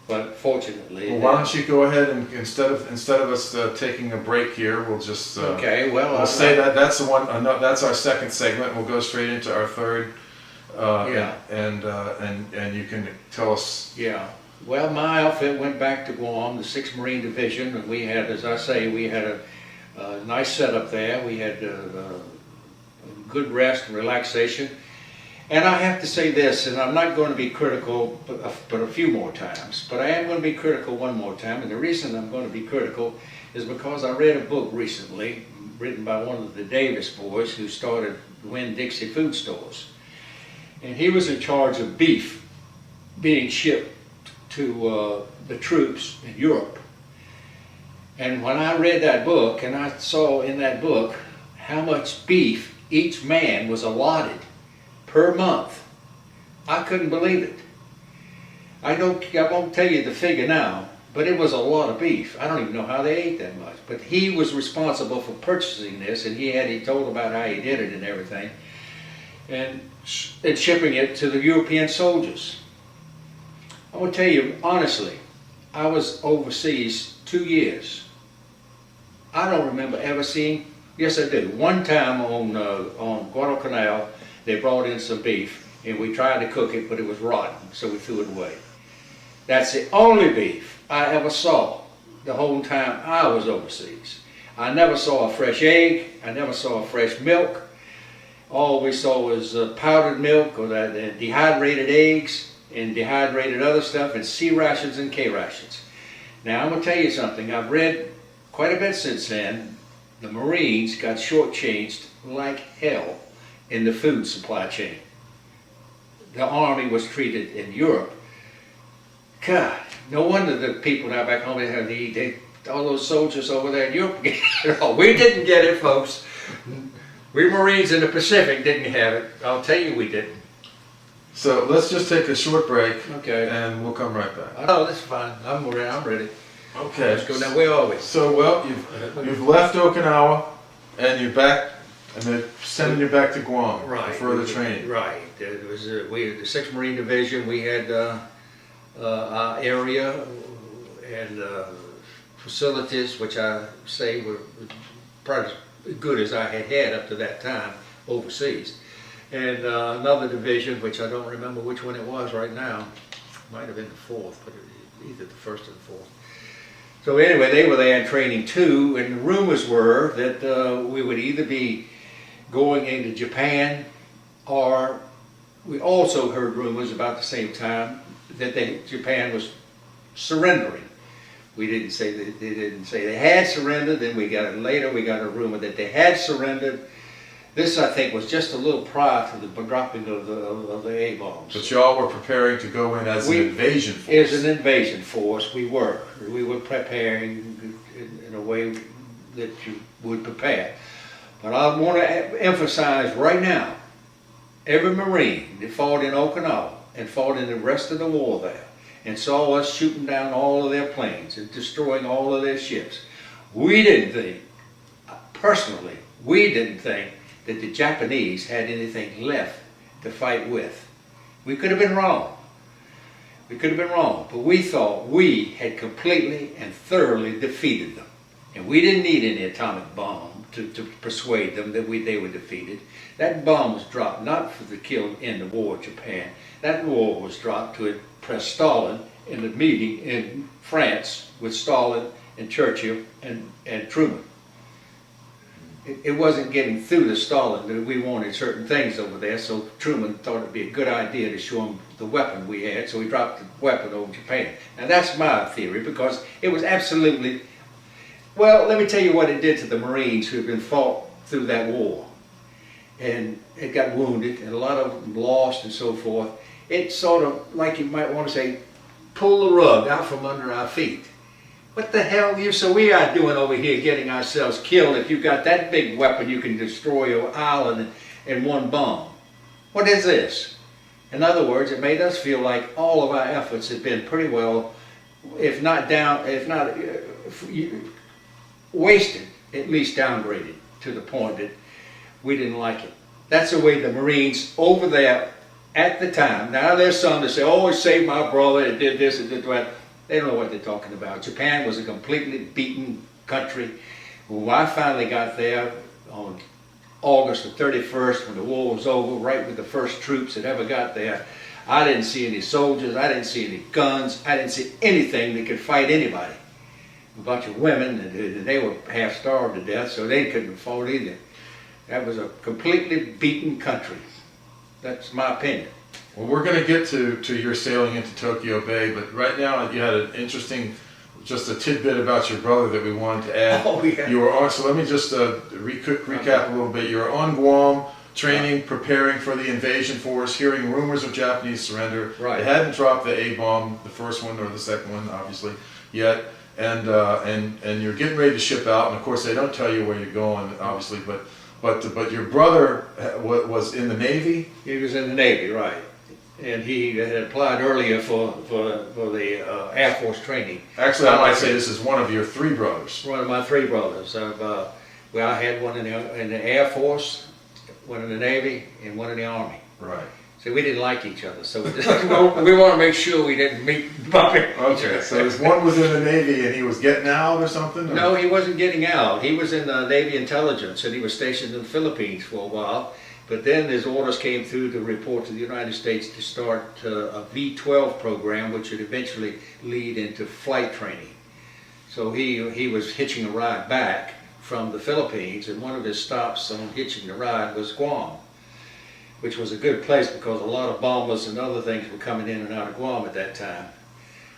But fortunately, Well, why don't you go ahead and instead of us taking a break here, we'll just okay. Well, we'll say that's the one. That's our second segment. We'll go straight into our third. Yeah. And you can tell us. Yeah. Well, my outfit went back to Guam, the 6th Marine Division, and we had, as I say, we had a nice setup there. We had good rest and relaxation. And I have to say this, and I'm not going to be critical but a few more times, but I am going to be critical one more time, and the reason I'm going to be critical is because I read a book recently written by one of the Davis boys who started Winn-Dixie food stores. And he was in charge of beef being shipped to the troops in Europe. And when I read that book, and I saw in that book how much beef each man was allotted per month, I couldn't believe it. I won't tell you the figure now, but it was a lot of beef. I don't even know how they ate that much. But he was responsible for purchasing this, and he told about how he did it and everything, and shipping it to the European soldiers. I will tell you honestly, I was overseas 2 years. I don't remember ever seeing. Yes, I do. One time on Guadalcanal, they brought in some beef, and we tried to cook it, but it was rotten, so we threw it away. That's the only beef I ever saw the whole time I was overseas. I never saw a fresh egg. I never saw a fresh milk. All we saw was powdered milk or the dehydrated eggs and dehydrated other stuff and C rations and K rations. Now I'm going to tell you something. I've read quite a bit since then. The Marines got shortchanged like hell in the food supply chain. The Army was treated in Europe. God, no wonder the people now back home, all those soldiers over there in Europe get it all. We didn't get it, folks. We Marines in the Pacific didn't have it. I'll tell you we didn't. So let's just take a short break, Okay. and we'll come right back. Oh, that's fine. I'm ready. Okay. Let's go now. Where are we? So, well, you've left Okinawa, and you're back, and they're sending you back to Guam for further training. Right. It was we the 6th Marine Division. We had our area and facilities, which I say were probably as good as I had had up to that time overseas. And another division, which I don't remember which one it was right now. Might have been the 4th, but either the 1st or the 4th. So anyway, they were there in training too, and the rumors were that we would either be going into Japan, or we also heard rumors about the same time that Japan was surrendering. We didn't say that they didn't say they had surrendered. Then we got a rumor that they had surrendered. This, I think, was just a little prior to the dropping of the A-bombs. But y'all were preparing to go in as an invasion force. As an invasion force, we were. We were preparing in a way that you would prepare. But I want to emphasize right now, every Marine that fought in Okinawa and fought in the rest of the war there and saw us shooting down all of their planes and destroying all of their ships, we didn't think, personally, we didn't think that the Japanese had anything left to fight with. We could have been wrong. We could have been wrong, but we thought we had completely and thoroughly defeated them. And we didn't need any atomic bomb to persuade them that they were defeated. That bomb was dropped not for the kill in the war of Japan. That war was dropped to impress Stalin in the meeting in France with Stalin and Churchill and Truman. It wasn't getting through to Stalin that we wanted certain things over there, so Truman thought it'd be a good idea to show him the weapon we had, so he dropped the weapon over Japan. Now that's my theory, because it was absolutely, well, let me tell you what it did to the Marines who had been fought through that war. And it got wounded, and a lot of them lost and so forth. It sort of, like you might want to say, pulled the rug out from under our feet. What the hell we are doing over here getting ourselves killed if you've got that big weapon you can destroy your island in one bomb? What is this? In other words, it made us feel like all of our efforts had been pretty well, if not wasted, at least downgraded to the point that we didn't like it. That's the way the Marines over there at the time, now there's some that say, oh, it saved my brother, it did this, it did that. They don't know what they're talking about. Japan was a completely beaten country. When I finally got there on August the 31st, when the war was over, right with the first troops that ever got there, I didn't see any soldiers, I didn't see any guns, I didn't see anything that could fight anybody. A bunch of women, and they were half starved to death, so they couldn't fight either. That was a completely beaten country. That's my opinion. Well, we're going to get to your sailing into Tokyo Bay, but right now you had an interesting, just a tidbit about your brother that we wanted to add. Oh, yeah. You were on, so let me just recap a little bit. You were on Guam, training, preparing for the invasion force, hearing rumors of Japanese surrender. Right. They hadn't dropped the A-bomb, the first one or the second one, obviously, yet. And you're getting ready to ship out, and of course they don't tell you where you're going, obviously, but your brother was in the Navy? He was in the Navy, right. And he had applied earlier for the Air Force training. Actually, I might say this is one of your three brothers. One of my three brothers. Well, I had one in the Air Force, one in the Navy, and one in the Army. Right. So we didn't like each other. So we want to make sure we didn't bump into each other. Okay, so one was in the Navy and he was getting out or something? Or? No, he wasn't getting out. He was in Navy intelligence, and he was stationed in the Philippines for a while. But then his orders came through to report to the United States to start a V-12 program, which would eventually lead into flight training. So he was hitching a ride back from the Philippines, and one of his stops on hitching the ride was Guam, which was a good place because a lot of bombers and other things were coming in and out of Guam at that time.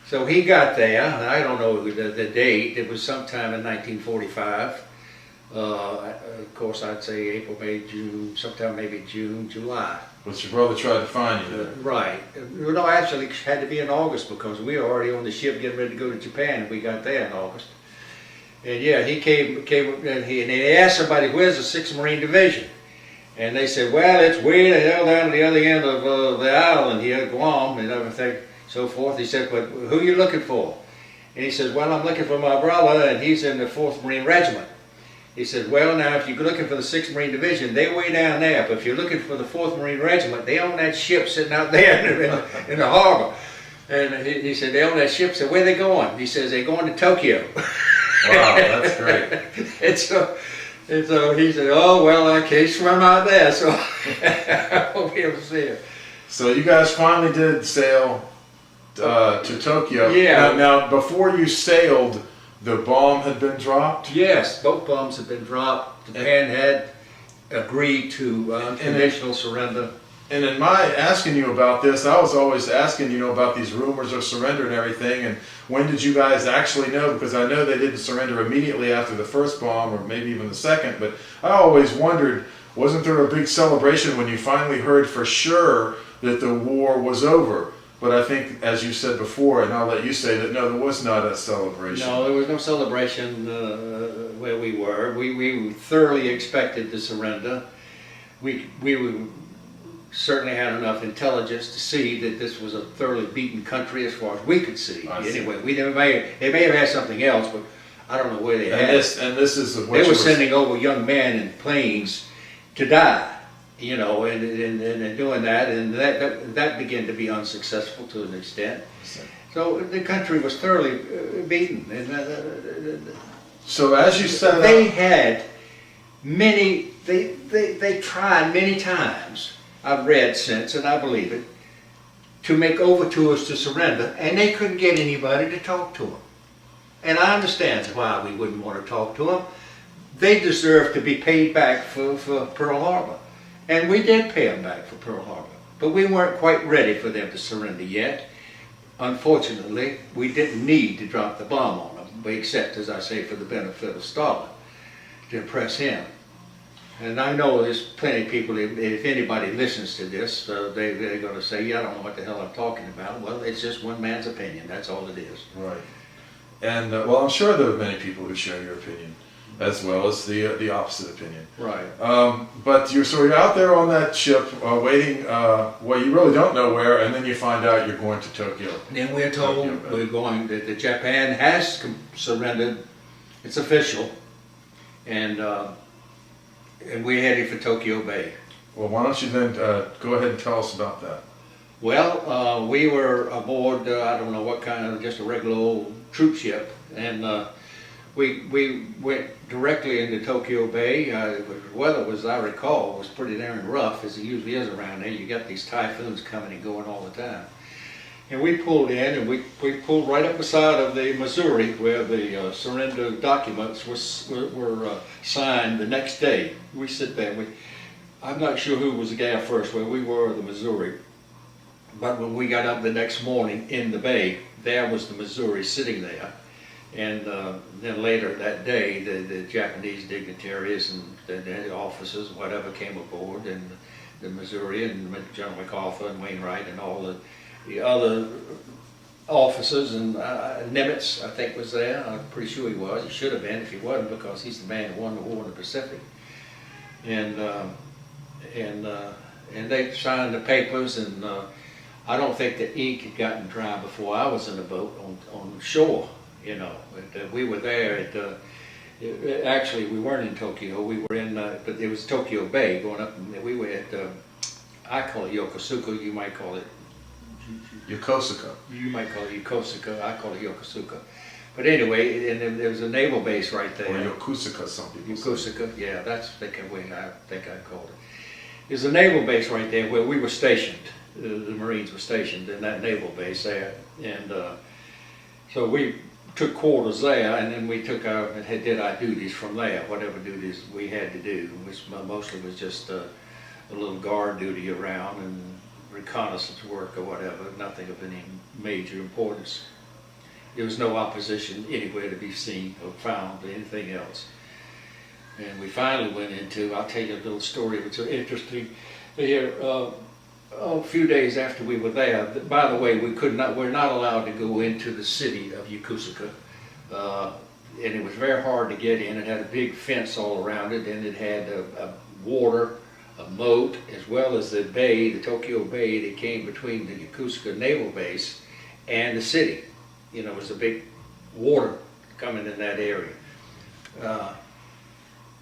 So he got there, and I don't know the date, it was sometime in 1945. Of course, I'd say April, May, June, sometime maybe June, July. But your brother tried to find you there. Right. No, actually, it had to be in August because we were already on the ship getting ready to go to Japan, and we got there in August. And yeah, he came and he asked somebody, where's the 6th Marine Division? And they said, well, it's way the hell down at the other end of the island here, Guam, and everything, so forth. He said, but who are you looking for? And he says, well, I'm looking for my brother, and he's in the 4th Marine Regiment. He said, well, now, if you're looking for the 6th Marine Division, they're way down there. But if you're looking for the 4th Marine Regiment, they own that ship sitting out there in the harbor. And he said, they own that ship. So where are they going? He says, they're going to Tokyo. Wow, that's great. and so he said, oh, well, I can't swim out there, so I won't be able to see him. So you guys finally did sail to Tokyo. Yeah. Now, before you sailed, the bomb had been dropped? Yes, both bombs had been dropped. Japan had agreed to unconditional surrender. And in my asking you about this, I was always asking, you know, about these rumors of surrender and everything, and when did you guys actually know? Because I know they didn't surrender immediately after the first bomb, or maybe even the second, but I always wondered, wasn't there a big celebration when you finally heard for sure that the war was over? But I think, as you said before, and I'll let you say that, no, there was not a celebration. No, there was no celebration where we were. We thoroughly expected to surrender. We certainly had enough intelligence to see that this was a thoroughly beaten country as far as we could see. Anyway, they may have had something else, but I don't know where they had it. And this is what they were sending over young men in planes to die. You know, and doing that, and that began to be unsuccessful to an extent. So the country was thoroughly beaten. And, so as you said, they had many. They tried many times. I've read since, and I believe it, to make overtures to surrender, and they couldn't get anybody to talk to them. And I understand why we wouldn't want to talk to them. They deserve to be paid back for Pearl Harbor. And we did pay them back for Pearl Harbor, but we weren't quite ready for them to surrender yet. Unfortunately, we didn't need to drop the bomb on them, except, as I say, for the benefit of Stalin, to impress him. And I know there's plenty of people, if anybody listens to this, they're going to say, yeah, I don't know what the hell I'm talking about. Well, it's just one man's opinion, that's all it is. Right. And, well, I'm sure there are many people who share your opinion, as well as the opposite opinion. Right. But you're out there on that ship waiting, well, you really don't know where, and then you find out you're going to Tokyo. Then we're told we're going, that Japan has surrendered, it's official, and we're heading for Tokyo Bay. Well, why don't you then go ahead and tell us about that? Well, we were aboard, I don't know what kind of, just a regular old troop ship, and we went directly into Tokyo Bay. The weather, as I recall, was pretty darn rough, as it usually is around there. You got these typhoons coming and going all the time. And we pulled in, and we pulled right up beside of the Missouri, where the surrender documents were signed the next day. We sit there. I'm not sure who was the guy first, where we were or the Missouri. But when we got up the next morning in the bay, there was the Missouri sitting there. And then later that day, the Japanese dignitaries and the officers, whatever, came aboard, and the Missouri and General MacArthur and Wainwright and all the other officers, and Nimitz, I think, was there. I'm pretty sure he was. He should have been if he wasn't, because he's the man who won the war in the Pacific. And they signed the papers, and I don't think the ink had gotten dry before I was in the boat on shore. You know, we were there at, actually we weren't in Tokyo, we were in, but it was Tokyo Bay going up, and we were at, I call it Yokosuka, you might call it Yokosuka. You might call it Yokosuka, I call it Yokosuka. But anyway, and there was a naval base right there. Or Yokosuka, some people say. Yokosuka, yeah, that's the way I think I called it. There's a naval base right there where we were stationed. The Marines were stationed in that naval base there, and so we took quarters there, and then we did our duties from there, whatever duties we had to do, which mostly was just a little guard duty around and reconnaissance work or whatever, nothing of any major importance. There was no opposition anywhere to be seen or found or anything else. And we finally went into, I'll tell you a little story which is interesting. Here, a few days after we were there, by the way, we're not allowed to go into the city of Yokosuka. And it was very hard to get in. It had a big fence all around it, and it had a water, a moat, as well as the bay, the Tokyo Bay that came between the Yokosuka Naval Base and the city. You know, it was a big water coming in that area.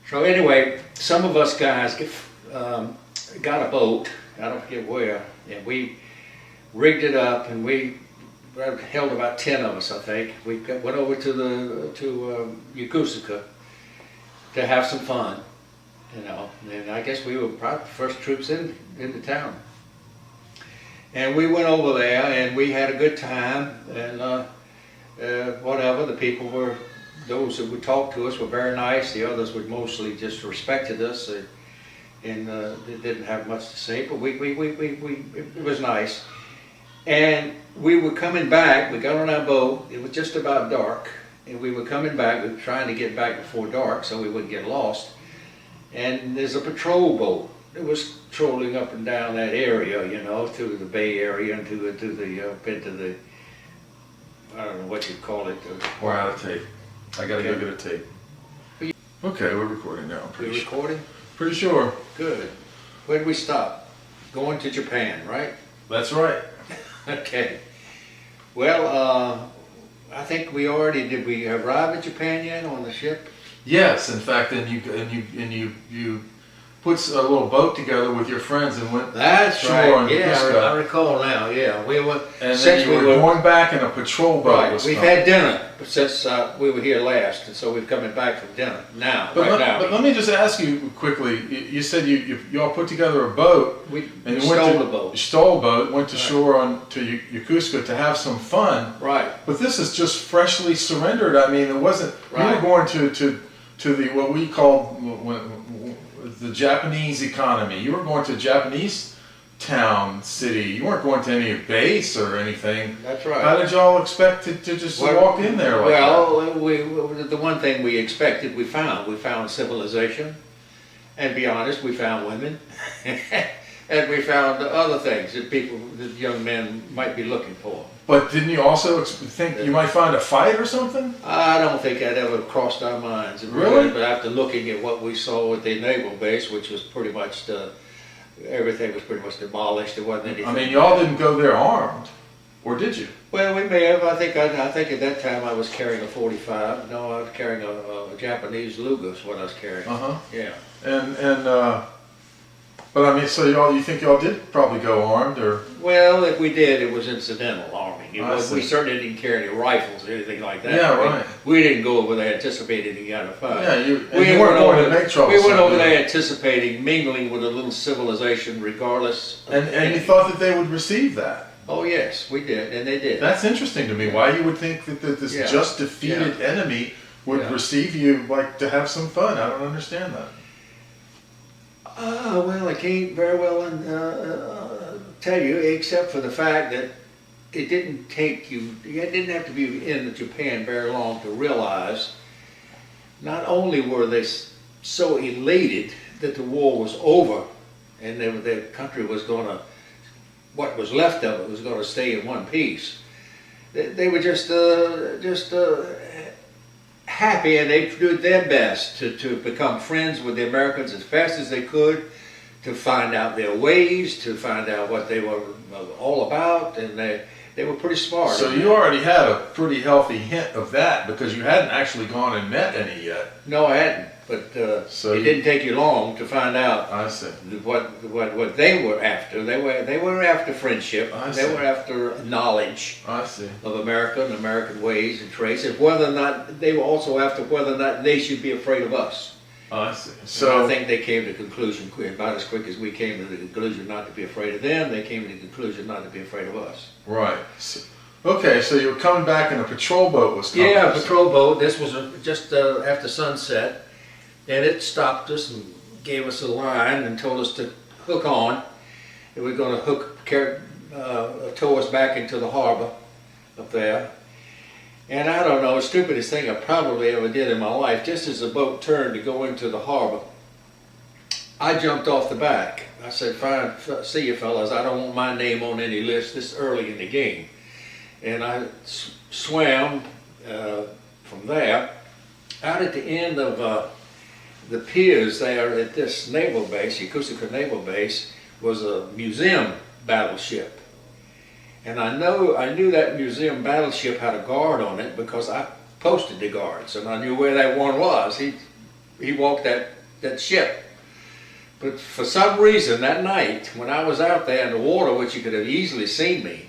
So anyway, some of us guys got a boat, I don't forget where, and we rigged it up, and we held about 10 of us, I think. We went over to Yokosuka to have some fun, you know, and I guess we were probably the first troops into town. And we went over there, and we had a good time, and whatever, the people were, those that would talk to us were very nice. The others would mostly just respected us, and they didn't have much to say. But it was nice. And we were coming back. We got on our boat. It was just about dark, and we were coming back. We were trying to get back before dark so we wouldn't get lost. And there's a patrol boat that was trolling up and down that area, you know, through the Bay Area and into the I don't know what you'd call it. We're out of tape. I gotta go get a tape. Okay, we're recording now. We're recording? Pretty sure. Good. Where did we stop? Going to Japan, right? That's right. Okay. Well, I think we already, did we arrive at Japan yet on the ship? Yes, in fact, and you put a little boat together with your friends and went That's ashore right. on Yeah, Cusco. I recall now. Yeah, we were. And since then you were going back, and a patrol boat right, was we've coming. had dinner since we were here last, and so we're coming back from dinner now. But now, let me just ask you quickly. You said you all put together a boat. we And you stole the boat. Stole a boat. Went to Right. shore to Yokosuka to have some fun. Right. But this is just freshly surrendered. I mean, it wasn't. You Right. were going to the what we call the Japanese economy. You were going to a Japanese town, city. You weren't going to any base or anything. That's right. How did y'all expect to just walk in there like that? The one thing we expected, we found. We found civilization, and to be honest, we found women, and we found other things that that young men might be looking for. But didn't you also think you might find a fight or something? I don't think that ever crossed our minds. Really? But after looking at what we saw at the naval base, which was pretty much everything was pretty much demolished. There wasn't anything. I mean, y'all didn't go there armed, or did you? Well, we may have. I think at that time I was carrying a 45. No, I was carrying a Japanese luger. Is what I was carrying. Yeah. But I mean, so you think y'all did probably go armed, or? Well, if we did, it was incidental arming. See. We certainly didn't carry any rifles or anything like that. Yeah, right. We didn't go over there anticipating any kind of fight. Yeah, you weren't going to make trouble. We went over there anticipating mingling with a little civilization, regardless. And you thought that they would receive that. Oh yes, we did, and they did. That's interesting to me. Why you would think that this Yeah. just defeated enemy would Yeah. receive you like to have some fun? I don't understand that. Well, I can't very well tell you, except for the fact that it didn't take you didn't have to be in Japan very long to realize not only were they so elated that the war was over and their country was going to, what was left of it was going to stay in one piece. They were just happy, and they did their best to become friends with the Americans as fast as they could, to find out their ways, to find out what they were all about, and they were pretty smart. So you already had a pretty healthy hint of that because you hadn't actually gone and met any yet. No, I hadn't, but it didn't take you long to find out. I see. What they were after. They were after friendship. They were after knowledge. I see. Of America and American ways and traits, and whether or not they were also after whether or not they should be afraid of us. Oh, I see. So I think they came to the conclusion about as quick as we came to the conclusion not to be afraid of them. They came to the conclusion not to be afraid of us. Right. So, okay, so you were coming back and a patrol boat was coming. Yeah, a patrol boat. This was just after sunset, and it stopped us and gave us a line and told us to hook on. And we're going to tow us back into the harbor up there. And I don't know, the stupidest thing I probably ever did in my life, just as the boat turned to go into the harbor, I jumped off the back. I said, fine, see you fellas, I don't want my name on any list this early in the game. And I swam from there out at the end of the piers there at this naval base, Yokosuka Naval Base, was a museum battleship. And I knew that museum battleship had a guard on it because I posted the guards, and I knew where that one was. He walked that ship. But for some reason that night, when I was out there in the water, which you could have easily seen me,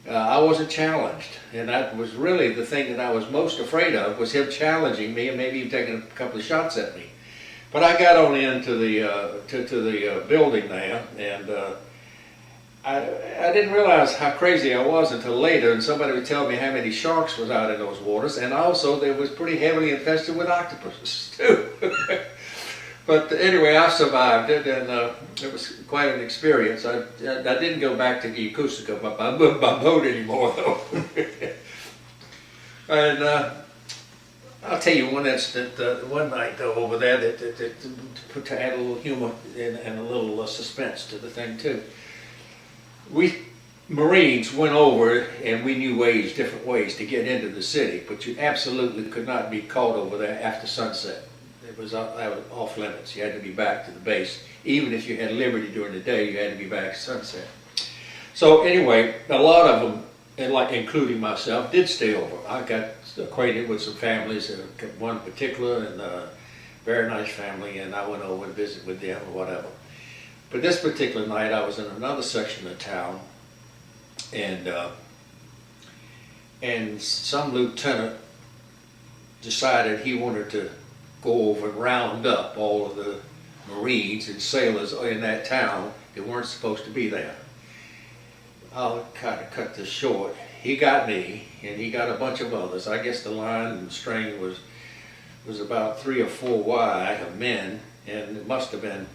I wasn't challenged. And that was really the thing that I was most afraid of, was him challenging me and maybe even taking a couple of shots at me. But I got on into the building there, and I didn't realize how crazy I was until later, and somebody would tell me how many sharks was out in those waters, and also they was pretty heavily infested with octopuses too. But anyway, I survived it, and it was quite an experience. I didn't go back to Yokosuka by boat anymore, though. And I'll tell you one incident, one night though over there to add a little humor and a little suspense to the thing too. We Marines went over and we knew different ways to get into the city, but you absolutely could not be caught over there after sunset. It was off limits. You had to be back to the base. Even if you had liberty during the day, you had to be back at sunset. So anyway, a lot of them, including myself, did stay over. I got acquainted with some families, one in particular, and a very nice family, and I went over and visit with them or whatever. But this particular night, I was in another section of town, and some lieutenant decided he wanted to go over and round up all of the Marines and sailors in that town that weren't supposed to be there. I'll kind of cut this short. He got me, and he got a bunch of others. I guess the line and string was about 3 or 4 wide of men, and it must have been,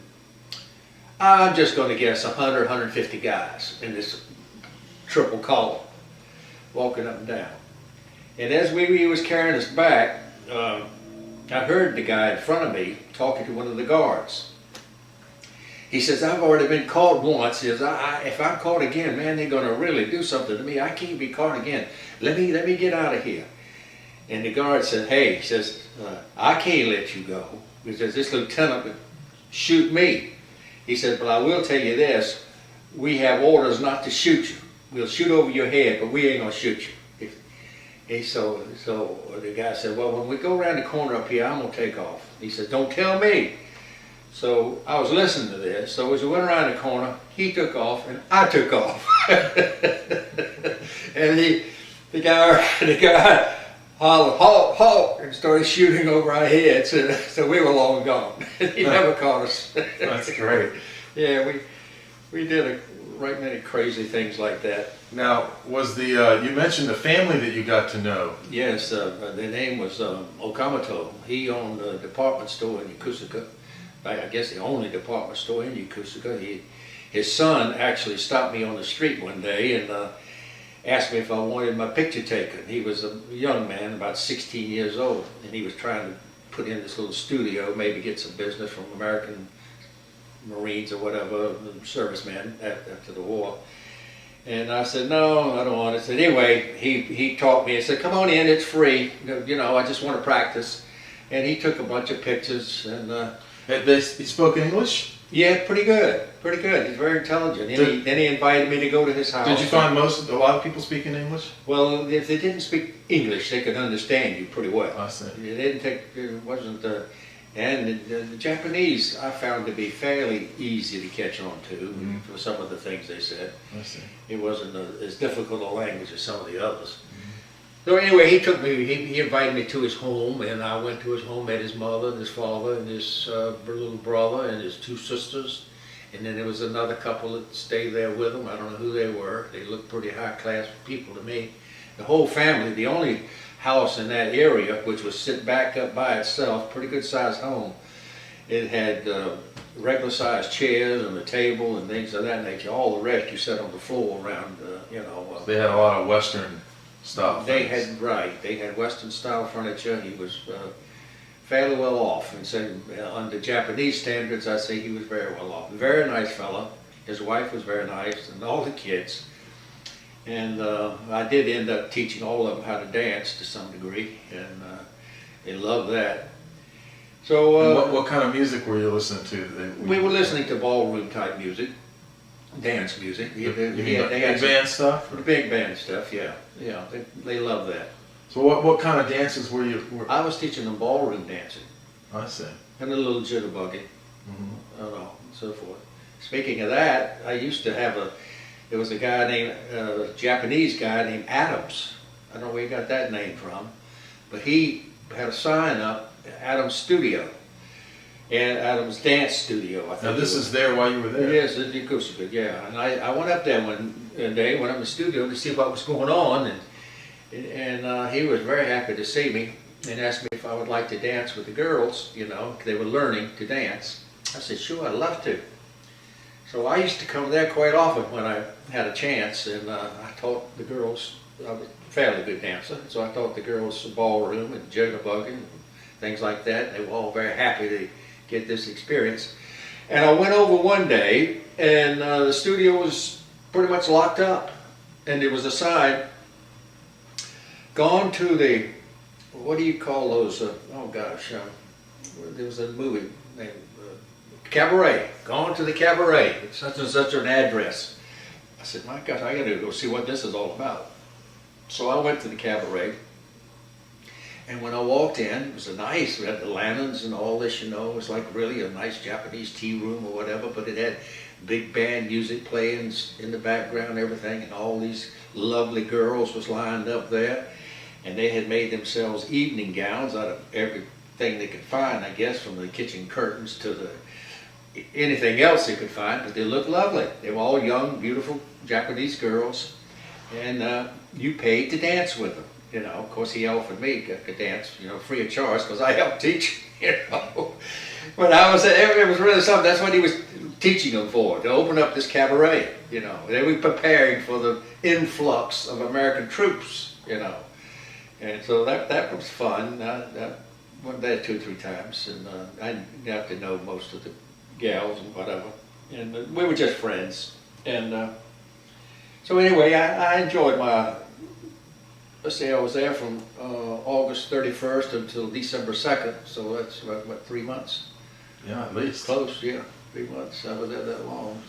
I'm just going to guess, 100, 150 guys in this triple column, walking up and down. And as he was carrying us back, I heard the guy in front of me talking to one of the guards. He says, I've already been caught once. He says, if I'm caught again, man, they're going to really do something to me. I can't be caught again. Let me get out of here. And the guard said, hey, he says, I can't let you go. He says, this lieutenant would shoot me. He said, but I will tell you this, we have orders not to shoot you. We'll shoot over your head, but we ain't going to shoot you. So the guy said, well, when we go around the corner up here, I'm going to take off. He said, don't tell me. So I was listening to this. So as we went around the corner, he took off and I took off. And the guy hollered, halt, halt, and started shooting over our heads. So we were long gone. He never caught us. That's great. Yeah, we did a right many crazy things like that. Now, was you mentioned the family that you got to know? Yes, the name was Okamoto. He owned a department store in Yokosuka. I guess the only department store in Yokosuka. His son actually stopped me on the street one day and asked me if I wanted my picture taken. He was a young man, about 16 years old, and he was trying to put in this little studio, maybe get some business from American Marines or whatever, servicemen after the war. And I said, no, I don't want it. So anyway, he taught me. He said, come on in, it's free. You know, I just want to practice. And he took a bunch of pictures. And He spoke English? yeah, pretty good, pretty good. He's very intelligent. Then he invited me to go to his house. Did you find a lot of people speaking English? Well, if they didn't speak English, they could understand you pretty well. I see. It wasn't, and the Japanese I found to be fairly easy to catch on to for some of the things they said. I see. It wasn't as difficult a language as some of the others. So anyway, he invited me to his home, and I went to his home, met his mother and his father and his little brother and his two sisters. And then there was another couple that stayed there with him. I don't know who they were. They looked pretty high-class people to me. The whole family, the only house in that area, which was sit back up by itself, pretty good-sized home. It had regular-sized chairs and a table and things of that nature. All the rest you sat on the floor around, They had a lot of Western stuff. They had Western-style furniture. He was fairly well off, and so under Japanese standards, I say he was very well off. Very nice fella. His wife was very nice, and all the kids. And I did end up teaching all of them how to dance to some degree, and they loved that. So what kind of music were you listening to? we were listening to ballroom type music, dance music. They had big band stuff? The big band stuff, yeah. They loved that. So what kind of dances were you? I was teaching them ballroom dancing. I see. And a little jitterbuggy, Mm-hmm. and so forth. Speaking of that, I used to have there was a guy named, a Japanese guy named Adams. I don't know where he got that name from, but he had a sign up, Adams Studio, and Adams Dance Studio, I think. Now this is there while you were there? Yes, at the acoustic, yeah. And I went up there one day, went up in the studio to see what was going on, and he was very happy to see me and asked me if I would like to dance with the girls, they were learning to dance. I said, sure, I'd love to. So I used to come there quite often when I had a chance, and I taught the girls. I was a fairly good dancer, so I taught the girls ballroom and jitterbug and things like that. They were all very happy to get this experience. And I went over one day, and the studio was pretty much locked up, and there was a sign, gone to the, what do you call those, there was a movie named Cabaret, gone to the Cabaret, such and such an address. I said, my gosh, I gotta go see what this is all about. So I went to the Cabaret, and when I walked in, it was we had the lanterns and all this, it was like really a nice Japanese tea room or whatever, but it had big band music playing in the background, everything, and all these lovely girls was lined up there, and they had made themselves evening gowns out of everything they could find, I guess, from the kitchen curtains to anything else they could find, but they looked lovely. They were all young, beautiful Japanese girls, and you paid to dance with them. Of course, he offered me a dance, free of charge, because I helped teach, But it was really something. That's what he was teaching them for, to open up this cabaret, They were preparing for the influx of American troops, And so that was fun. I went there 2 or 3 times, and I got to know most of the gals and whatever. And we were just friends. And so anyway, I enjoyed let's say I was there from August 31st until December 2nd, so that's what 3 months? Yeah, at least. Close, yeah, 3 months. I was there that long.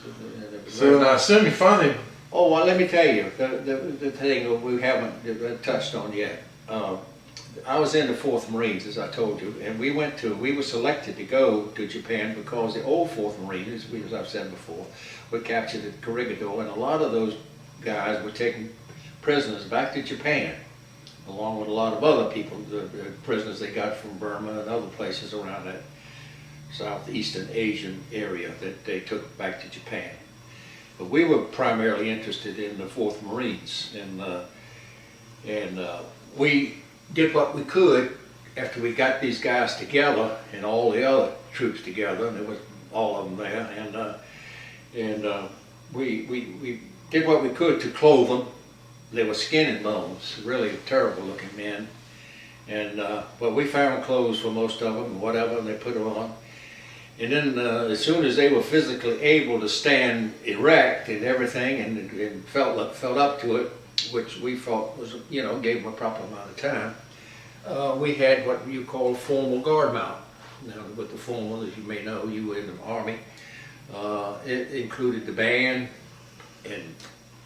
So I assume you finally... Oh, well, let me tell you, the thing we haven't touched on yet. I was in the 4th Marines, as I told you, and we were selected to go to Japan because the old 4th Marines, as I've said before, were captured at Corregidor, and a lot of those guys were taken prisoners back to Japan, along with a lot of other people, the prisoners they got from Burma and other places around that Southeastern Asian area that they took back to Japan. But we were primarily interested in the 4th Marines, and we did what we could after we got these guys together and all the other troops together, and there was all of them there, and we did what we could to clothe them. They were skin and bones, really terrible looking men, and but we found clothes for most of them, and whatever, and they put them on. And then as soon as they were physically able to stand erect and everything, and felt up to it, which we thought was, gave them a proper amount of time, we had what you call formal guard mount. Now, with the formal, as you may know, you were in the Army. It included the band and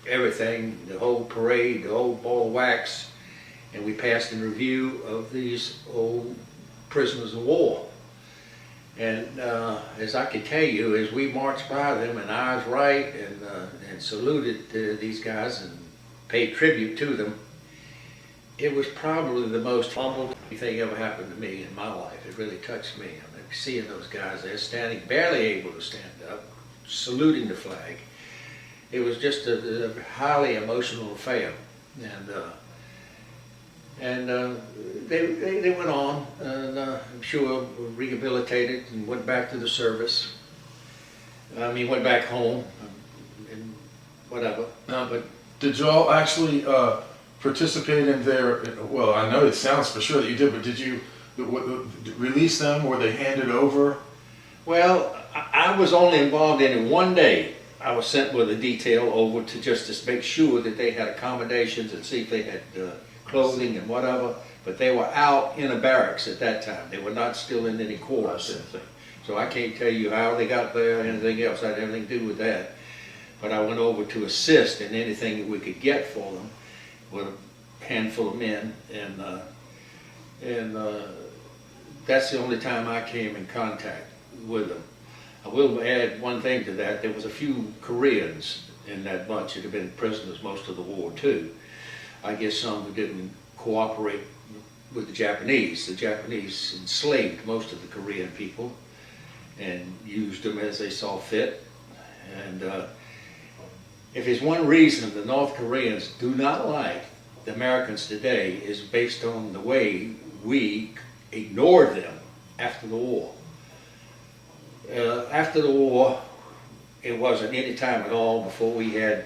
everything, the whole parade, the whole ball of wax, and we passed in review of these old prisoners of war. And as I can tell you, as we marched by them and eyes right and saluted these guys and paid tribute to them, it was probably the most humble thing ever happened to me in my life. It really touched me. I mean, seeing those guys there standing, barely able to stand up, saluting the flag. It was just a highly emotional affair. And they went on, and I'm sure rehabilitated and went back to the service. I mean, went back home and whatever. But did y'all actually participate in their? Well, I know it sounds for sure that you did, but did you release them? Were they handed over? Well, I was only involved in it one day. I was sent with a detail over to just to make sure that they had accommodations and see if they had clothing and whatever. But they were out in a barracks at that time. They were not still in any quarters or anything. So I can't tell you how they got there or anything else. I had anything to do with that. But I went over to assist in anything that we could get for them with a handful of men. And that's the only time I came in contact with them. I will add one thing to that. There was a few Koreans in that bunch that had been prisoners most of the war too. I guess some who didn't cooperate with the Japanese. The Japanese enslaved most of the Korean people and used them as they saw fit. And if there's one reason the North Koreans do not like the Americans today is based on the way we ignored them after the war. After the war, it wasn't any time at all before we had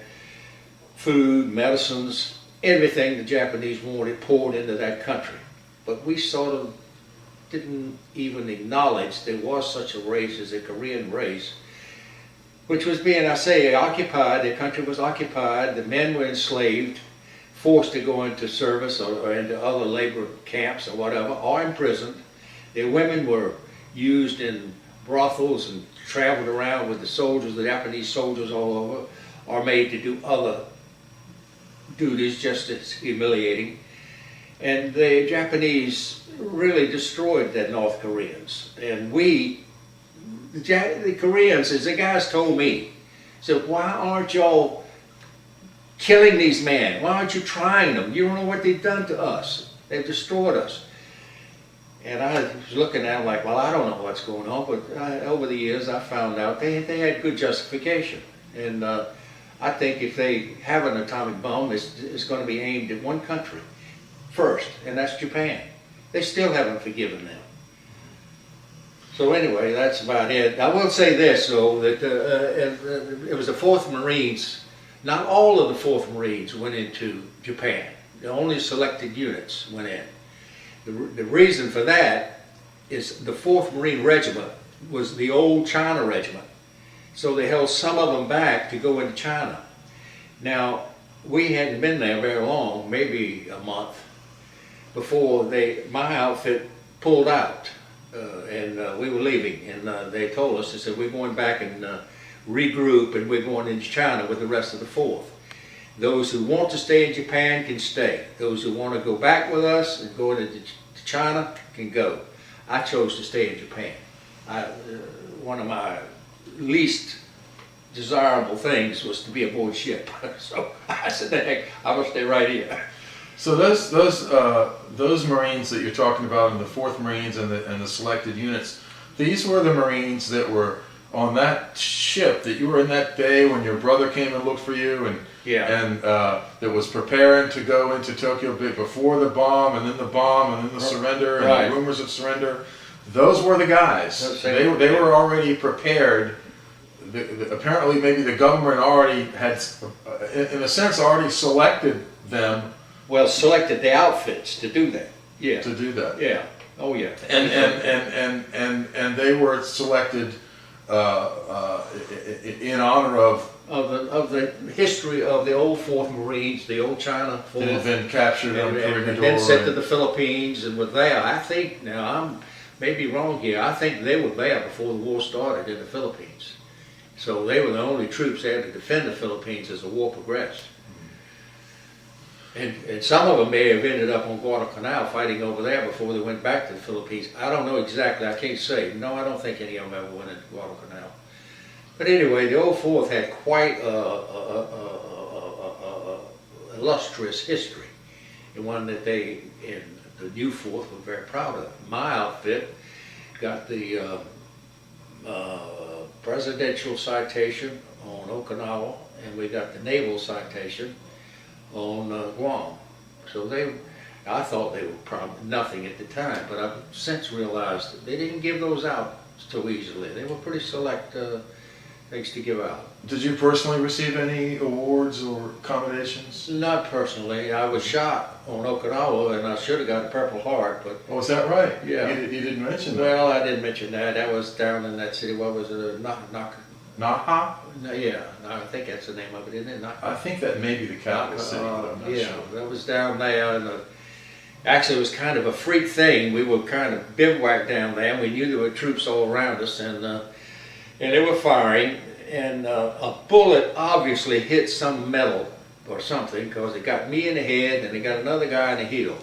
food, medicines, everything the Japanese wanted poured into that country. But we sort of didn't even acknowledge there was such a race as a Korean race, which was being, I say, occupied. The country was occupied. The men were enslaved, forced to go into service or into other labor camps or whatever, or imprisoned. Their women were used in brothels and traveled around with the soldiers, the Japanese soldiers all over, or made to do other duties just as humiliating. And the Japanese really destroyed the North Koreans. And the Koreans, as the guys told me, said, why aren't y'all killing these men? Why aren't you trying them? You don't know what they've done to us. They've destroyed us. And I was looking at them like, well, I don't know what's going on, but over the years I found out they had good justification. And I think if they have an atomic bomb, it's going to be aimed at one country first, and that's Japan. They still haven't forgiven them. So anyway, that's about it. I will say this, though, that it was the 4th Marines. Not all of the 4th Marines went into Japan. Only selected units went in. The reason for that is the 4th Marine Regiment was the old China regiment. So they held some of them back to go into China. Now, we hadn't been there very long, maybe a month, before my outfit pulled out. And we were leaving, and they told us, they said, we're going back and regroup, and we're going into China with the rest of the 4th. Those who want to stay in Japan can stay. Those who want to go back with us and go into China can go. I chose to stay in Japan. One of my least desirable things was to be aboard ship. So I said, heck, I'm gonna stay right here. So those Marines that you're talking about, in the 4th Marines and the selected units, these were the Marines that were on that ship that you were in that day when your brother came and looked for you, and that was preparing to go into Tokyo before the bomb, and then the bomb, and then the surrender, and the rumors of surrender. Those were the guys. They were already prepared. Apparently, maybe the government already had, in a sense, already selected them. Well, selected the outfits to do that. Yeah. To do that. Yeah. Oh yeah. And they were selected in honor of the history of the old 4th Marines, the old China 4th. That had been captured and then sent to the Philippines and were there. I think, now I'm maybe wrong here, I think they were there before the war started in the Philippines. So they were the only troops there to defend the Philippines as the war progressed. And some of them may have ended up on Guadalcanal fighting over there before they went back to the Philippines. I don't know exactly, I can't say. No, I don't think any of them ever went into Guadalcanal. But anyway, the old 4th had quite a illustrious history. and one that they in the new Fourth were very proud of. My outfit got the presidential citation on Okinawa, and we got the naval citation on Guam. So I thought they were probably nothing at the time, but I've since realized that they didn't give those out so easily. They were pretty select things to give out. Did you personally receive any awards or accommodations? Not personally. I was shot on Okinawa, and I should have got a Purple Heart, but Oh, is that right? Yeah. You didn't mention that. well, I didn't mention that. That was down in that city. What was it? Naha? Yeah, I think that's the name of it, isn't it? I think that may be the capital city, but I'm not yeah, sure. that was down there. And actually, it was kind of a freak thing. We were kind of bivouacked down there, and we knew there were troops all around us, and they were firing. And a bullet obviously hit some metal or something, because it got me in the head, and it got another guy in the heel.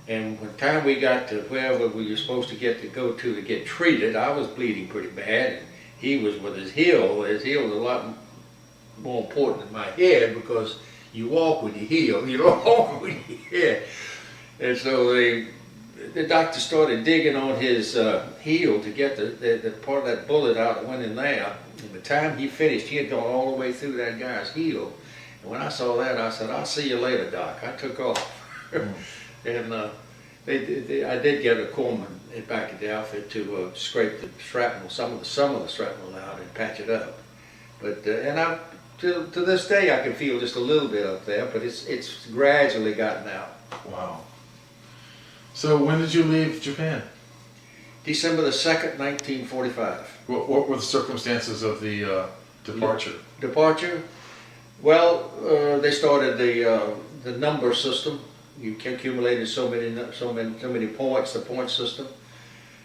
And when time we got to wherever we were supposed to go to get treated, I was bleeding pretty bad, and he was with his heel. His heel was a lot more important than my head, because you walk with your heel, you don't walk with your head. And so the doctor started digging on his heel to get the part of that bullet out that went in there. And by the time he finished, he had gone all the way through that guy's heel. And when I saw that, I said, "I'll see you later, Doc." I took off. And I did get a corpsman back at the outfit to scrape the shrapnel, some of the shrapnel out, and patch it up. But to this day, I can feel just a little bit up there, but it's gradually gotten out. Wow. So when did you leave Japan? December the 2nd, 1945. What were the circumstances of the departure? Departure? Well, they started the number system. You accumulated so many points. The point system.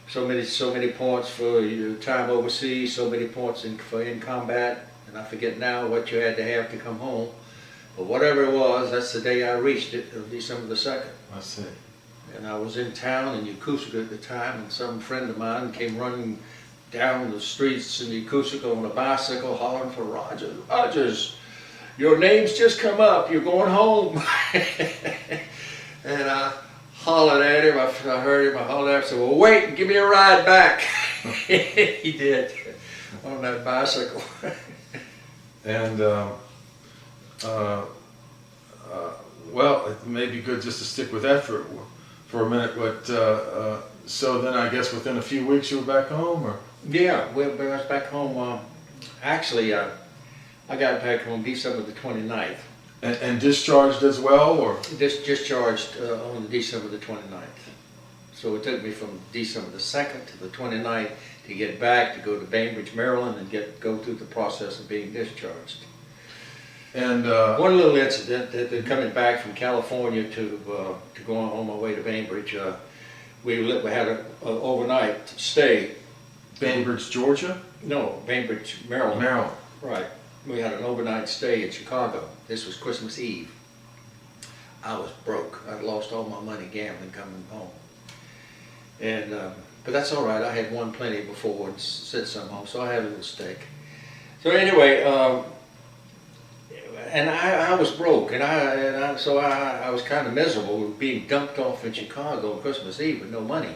So many points for your time overseas. So many points for in combat. And I forget now what you had to have to come home. But whatever it was, that's the day I reached it, December the 2nd. I see. And I was in town in Yokosuka at the time, and some friend of mine came running down the streets in Yokosuka on a bicycle, hollering for Rogers. "Rogers, your name's just come up. You're going home." And I hollered at him. I heard him. I hollered at him. I said, "Well, wait and give me a ride back." He did, on that bicycle. And well, it may be good just to stick with that for a minute. But so then, I guess within a few weeks you were back home, or? Yeah, I was back home. Actually, I got back home December the 29th. And discharged as well, or? Discharged on December the 29th. So it took me from December the 2nd to the 29th to get back, to go to Bainbridge, Maryland, and go through the process of being discharged. And one little incident that coming back from California to going on my way to Bainbridge, we had an overnight stay. Bainbridge, Georgia? No, Bainbridge, Maryland. Maryland. Right. We had an overnight stay in Chicago. This was Christmas Eve. I was broke. I'd lost all my money gambling coming home. And but that's all right. I had won plenty before and sent some home, so I had a little stake. So anyway, and I was broke, so I was kind of miserable being dumped off in Chicago on Christmas Eve with no money.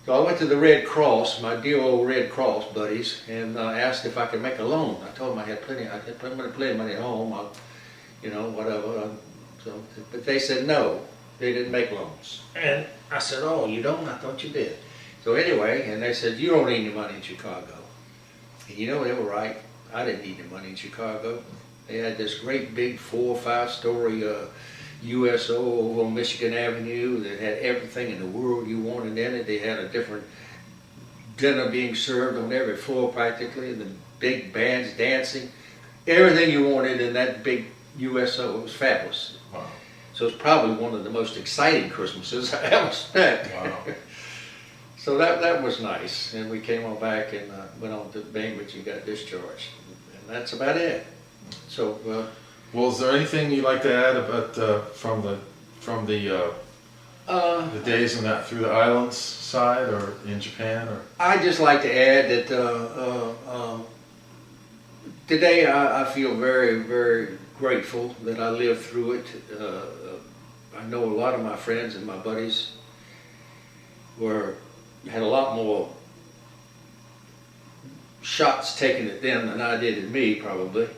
So I went to the Red Cross, my dear old Red Cross buddies, and asked if I could make a loan. I told them I had plenty of money at home, whatever. But they said no, they didn't make loans. And I said, "Oh, you don't? I thought you did." So anyway, and they said, "You don't need any money in Chicago." And they were right. I didn't need any money in Chicago. They had this great big 4 or 5 story USO over on Michigan Avenue that had everything in the world you wanted in it. They had a different dinner being served on every floor practically, and the big bands dancing. Everything you wanted in that big USO. It was fabulous. Wow. So it's probably one of the most exciting Christmases I ever spent. Wow. So that was nice. And we came on back and went on to Bainbridge and got discharged. And that's about it. So well, is there anything you'd like to add about from the days in that through the islands side or in Japan, or? I'd just like to add that today I feel very, very grateful that I lived through it. I know a lot of my friends and my buddies had a lot more shots taken at them than I did at me, probably.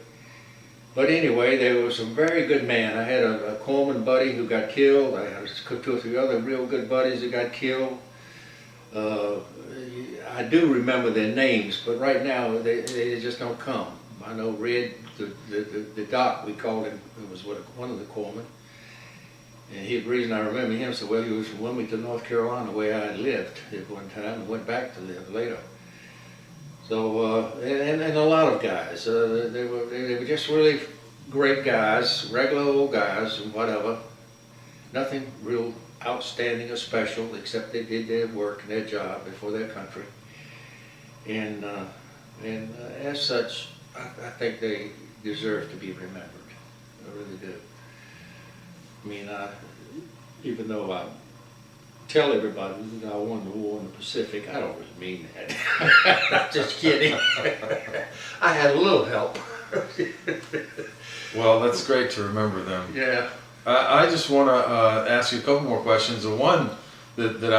But anyway, there was a very good man. I had a corpsman buddy who got killed. I had 2 or 3 other real good buddies that got killed. I do remember their names, but right now they just don't come. I know Red, the doc, we called him, it was one of the corpsmen. And the reason I remember him so well, he was from Wilmington, North Carolina, where I had lived at one time and went back to live later. So, and a lot of guys, they were just really great guys, regular old guys and whatever. Nothing real outstanding or special, except they did their work and their job before their country. And as such, I think they deserve to be remembered. I really do. I mean, even though I tell everybody that I won the war in the Pacific, I don't really mean that. I'm just kidding. I had a little help. Well, that's great to remember them. Yeah. I just want to ask you a couple more questions. The one that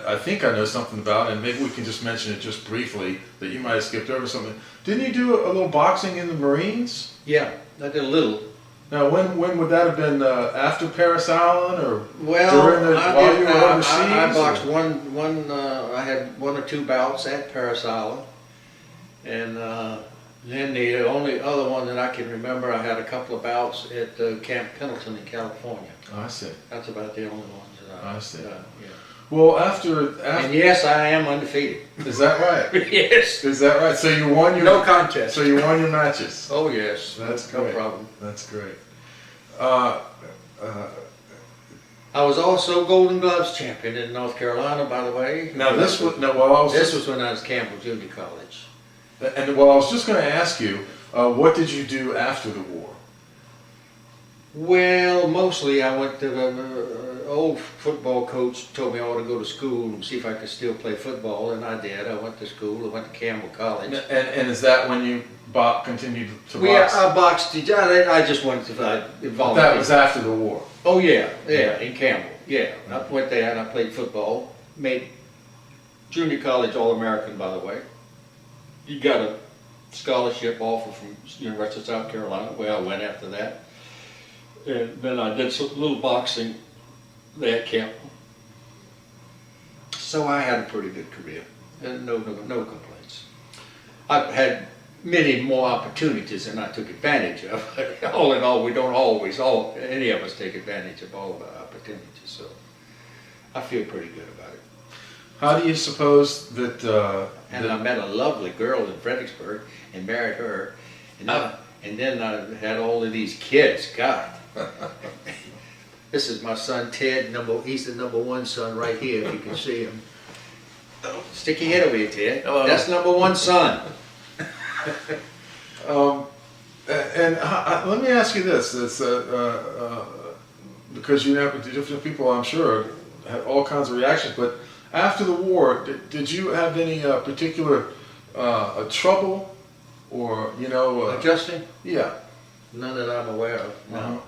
I think I know something about, and maybe we can just mention it just briefly, that you might have skipped over something. Didn't you do a little boxing in the Marines? Yeah, I did a little. Now, when would that have been? After Paris Island, or Well, during while you were overseas? I boxed one. I had 1 or 2 bouts at Paris Island, and then the only other one that I can remember, I had a couple of bouts at Camp Pendleton in California. Oh, I see. That's about the only ones that I see. Yeah. Well, after And yes, I am undefeated. Is that right? Yes. Is that right? So you won your No contest. So you won your matches. Oh yes. That's no great. problem. That's great. I was also Golden Gloves champion in North Carolina, by the way. Now this was this was when I was Campbell Junior College. And well, I was just going to ask you, what did you do after the war? Well, mostly I went to the old football coach told me I ought to go to school and see if I could still play football, and I did. I went to school. I went to Campbell College. And is that when you continued to box? Yeah, I boxed. I just went to volunteer. That was after the war. Oh yeah, in Campbell. Yeah, I went there and I played football. Made junior college All-American, by the way. You got a scholarship offer from University of South Carolina, where I went after that. And then I did some little boxing there at Campbell. So I had a pretty good career, and no complaints. I've had many more opportunities than I took advantage of. All in all, we don't always, any of us take advantage of all of our opportunities, so I feel pretty good about it. How do you suppose that... And I met a lovely girl in Fredericksburg and married her, and then I had all of these kids. God. This is my son Ted, he's the #1 son right here, if you can see him. Stick your head over here, Ted. Hello. That's #1 son. And let me ask you this: it's, because you have different people, I'm sure, had all kinds of reactions. But after the war, did you have any particular trouble, or Adjusting? Yeah. None that I'm aware of. No. Uh-huh.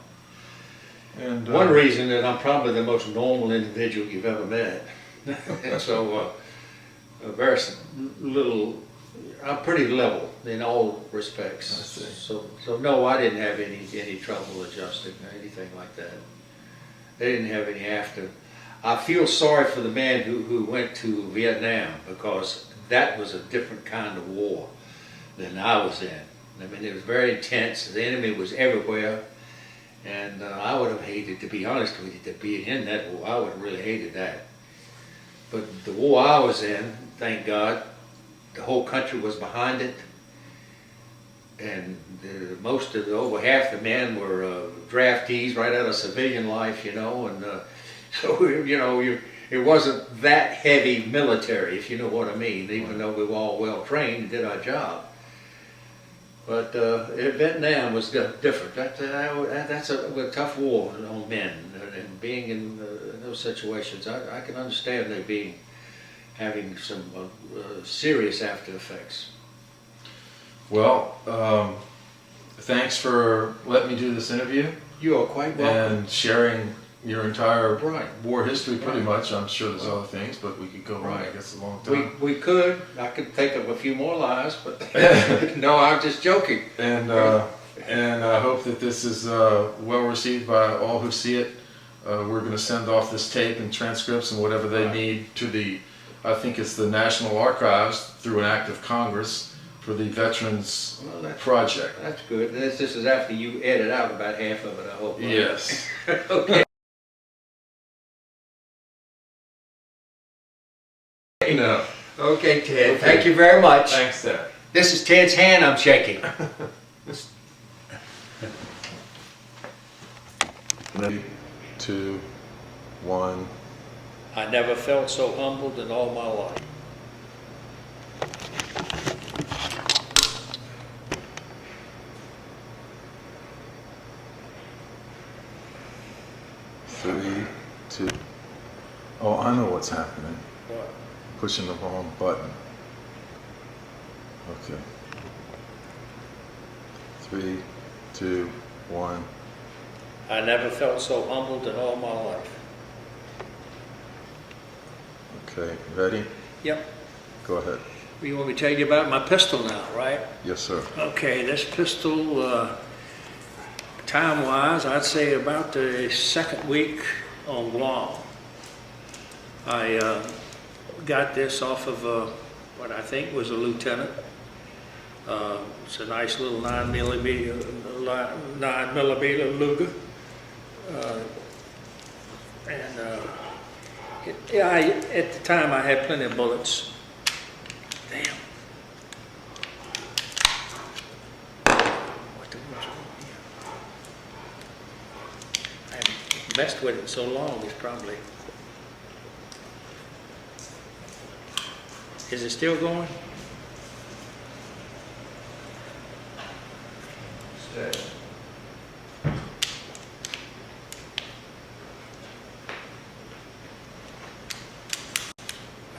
And One reason that I'm probably the most normal individual you've ever met. And so, very little. I'm pretty level in all respects. I see. So no, I didn't have any trouble adjusting or anything like that. They didn't have any after. I feel sorry for the man who went to Vietnam, because that was a different kind of war than I was in. I mean, it was very intense. The enemy was everywhere, and I would have hated, to be honest with you, to be in that war. I would have really hated that. But the war I was in, thank God, the whole country was behind it, and over half the men were draftees right out of civilian life, and so it wasn't that heavy military, if you know what I mean. Even though we were all well trained and did our job, but Vietnam was different. That's a tough war on men, and being in those situations, I can understand they having some serious after effects. Well, thanks for letting me do this interview. You are quite welcome. And sharing, your entire Right. war history, pretty Right. much. I'm sure there's other things, but we could go on. I Right. guess a long time. We could. I could think of a few more lies, but no, I'm just joking. And I hope that this is well received by all who see it. We're going to send off this tape and transcripts and whatever they Right. need to the, I think it's the National Archives through an act of Congress for the Veterans Well, Project. That's good. This is after you edit out about half of it, I hope. Right? Yes. Okay. No. Okay, Ted. Okay. Thank you very much. Thanks, Ted. This is Ted's hand I'm shaking. 3, 2, 1. I never felt so humbled in all my life. Three, 2. Oh, I know what's happening. What? Pushing the wrong button. Okay. 3, 2, 1. I never felt so humbled in all my life. Okay, ready? Yep. Go ahead. You want me to tell you about my pistol now, right? Yes, sir. Okay, this pistol, time-wise, I'd say about the second week on Guam. I got this off of what I think was a lieutenant. It's a nice little 9mm luger. At the time I had plenty of bullets. Damn. What the world's wrong here? I haven't messed with it so long, it's probably. Is it still going? Stay.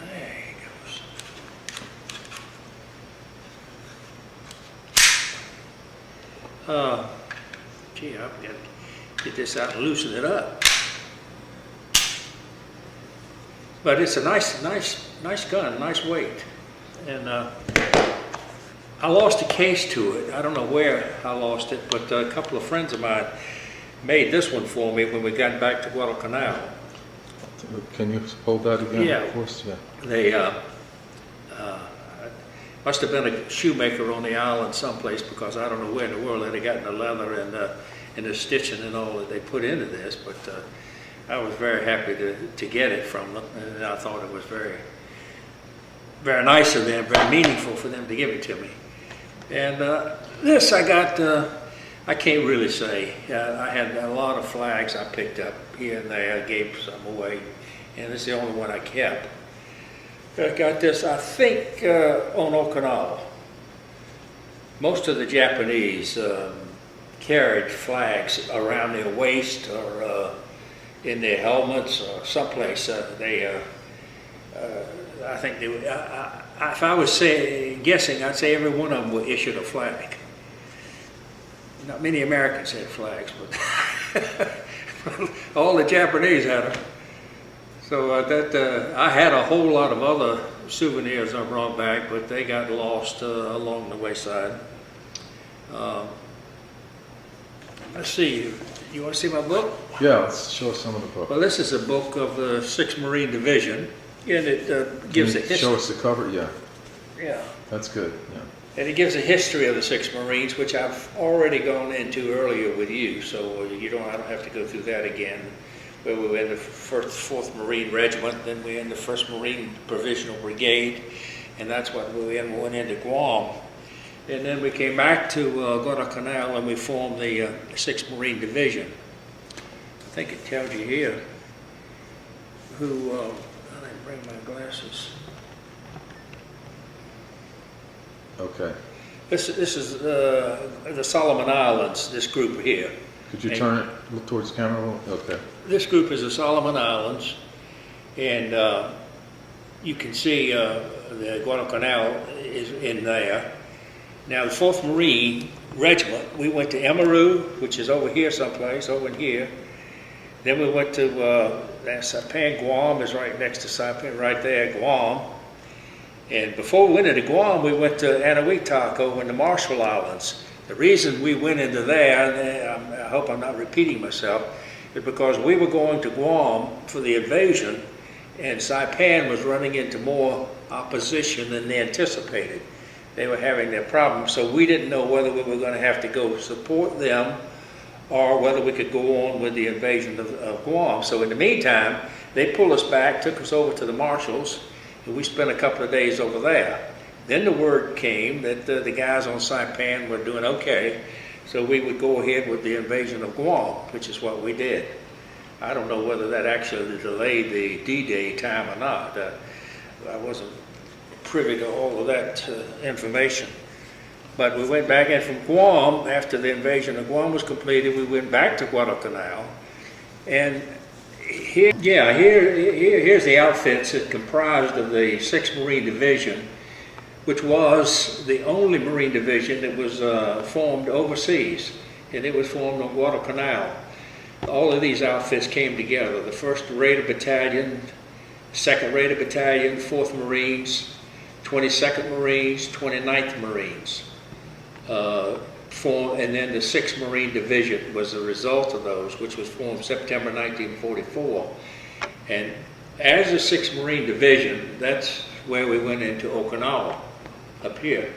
There he goes. Gee, I've got to get this out and loosen it up. But it's a nice gun, nice weight. And I lost a case to it. I don't know where I lost it, but a couple of friends of mine made this one for me when we got back to Guadalcanal. Can you hold that again? Yeah. Of course, yeah. They must have been a shoemaker on the island someplace, because I don't know where in the world they'd have gotten the leather and the stitching and all that they put into this, but I was very happy to get it from them, and I thought it was very, very nice of them, very meaningful for them to give it to me. And this I got, I can't really say. I had a lot of flags I picked up here and there, gave some away, and this is the only one I kept. I got this, I think, on Okinawa. Most of the Japanese carried flags around their waist or in their helmets or someplace. I think they would, if I was guessing, I'd say every one of them were issued a flag. Not many Americans had flags, but all the Japanese had them. So I had a whole lot of other souvenirs I brought back, but they got lost along the wayside. Let's see, you want to see my book? Yeah, let's show us some of the book. Well, this is a book of the 6th Marine Division, and it gives a Can you history. show us the cover? Yeah, Yeah. that's good. Yeah. And it gives a history of the 6th Marines, which I've already gone into earlier with you, so I don't have to go through that again. Where we were in the 4th Marine Regiment, then we were in the 1st Marine Provisional Brigade, and that's what we went into Guam. And then we came back to Guadalcanal and we formed the 6th Marine Division. I think it tells you here who, I didn't bring my glasses. Okay. This is the Solomon Islands, this group here. Could you turn it, look towards the camera a little? Okay. This group is the Solomon Islands, and you can see the Guadalcanal is in there. Now the 4th Marine Regiment, we went to Emeru, which is over here someplace, over in here. Then we went to Saipan. Guam is right next to Saipan, right there, Guam. And before we went into Guam, we went to Anahuac over in the Marshall Islands. The reason we went into there, and I hope I'm not repeating myself, is because we were going to Guam for the invasion, and Saipan was running into more opposition than they anticipated. They were having their problems, so we didn't know whether we were going to have to go support them or whether we could go on with the invasion of Guam. So in the meantime, they pulled us back, took us over to the Marshalls, and we spent a couple of days over there. Then the word came that the guys on Saipan were doing okay, so we would go ahead with the invasion of Guam, which is what we did. I don't know whether that actually delayed the D-Day time or not. I wasn't privy to all of that information. But we went back in from Guam. After the invasion of Guam was completed, we went back to Guadalcanal. And here's the outfits that comprised of the 6th Marine Division, which was the only Marine Division that was formed overseas, and it was formed on Guadalcanal. All of these outfits came together. The 1st Raider Battalion, 2nd Raider Battalion, 4th Marines, 22nd Marines, 29th Marines. And then the 6th Marine Division was a result of those, which was formed September 1944. And as the 6th Marine Division, that's where we went into Okinawa, up here,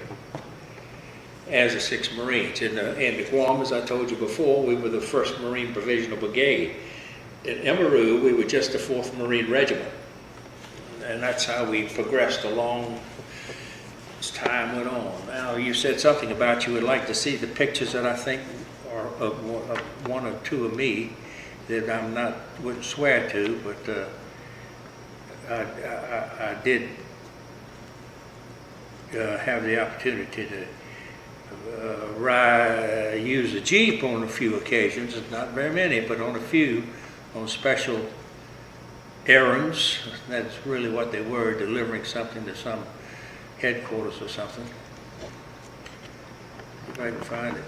as the 6th Marines. In the Guam, as I told you before, we were the 1st Marine Provisional Brigade. In Emeru, we were just the 4th Marine Regiment. And that's how we progressed along as time went on. Now, you said something about you would like to see the pictures that I think are of one or two of me that wouldn't swear to, but I did have the opportunity to use a Jeep on a few occasions, not very many, but on a few, on special errands. That's really what they were, delivering something to some headquarters or something. If I can find it.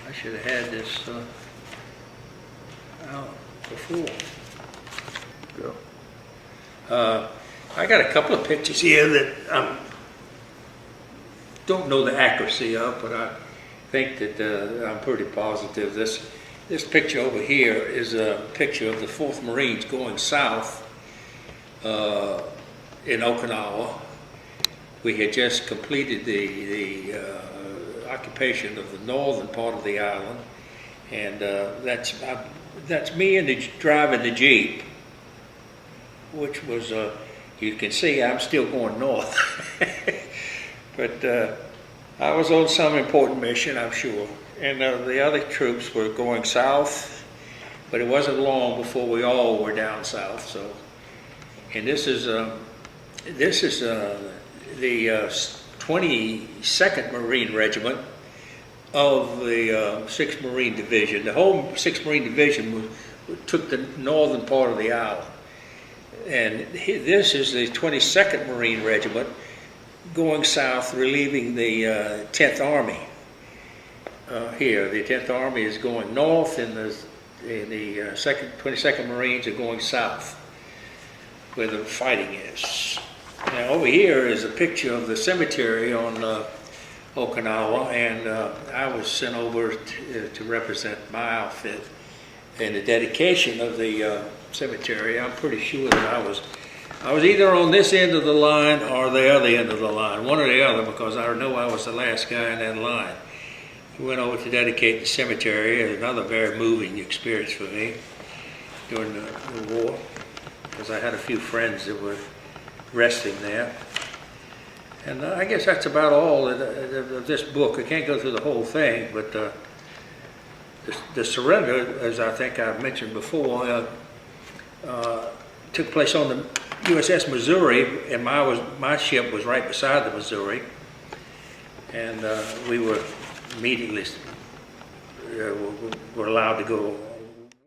I should have had this out before. I got a couple of pictures here that I don't know the accuracy of, but I think that I'm pretty positive. This picture over here is a picture of the 4th Marines going south in Okinawa. We had just completed the occupation of the northern part of the island, and that's me driving the Jeep, which was you can see I'm still going north. But I was on some important mission, I'm sure, and the other troops were going south, but it wasn't long before we all were down south. So, and this is the 22nd Marine Regiment of the 6th Marine Division. The whole 6th Marine Division took the northern part of the island. And this is the 22nd Marine Regiment going south, relieving the 10th Army. Here, the 10th Army is going north, and the 22nd Marines are going south, where the fighting is. Now, over here is a picture of the cemetery on Okinawa, and I was sent over to represent my outfit in the dedication of the cemetery. I'm pretty sure that I was either on this end of the line or the other end of the line, one or the other, because I know I was the last guy in that line. We went over to dedicate the cemetery, another very moving experience for me during the war, because I had a few friends that were resting there. And I guess that's about all of this book. I can't go through the whole thing, but the surrender, as I think I've mentioned before, took place on the USS Missouri, and my ship was right beside the Missouri. and we were immediately were allowed to go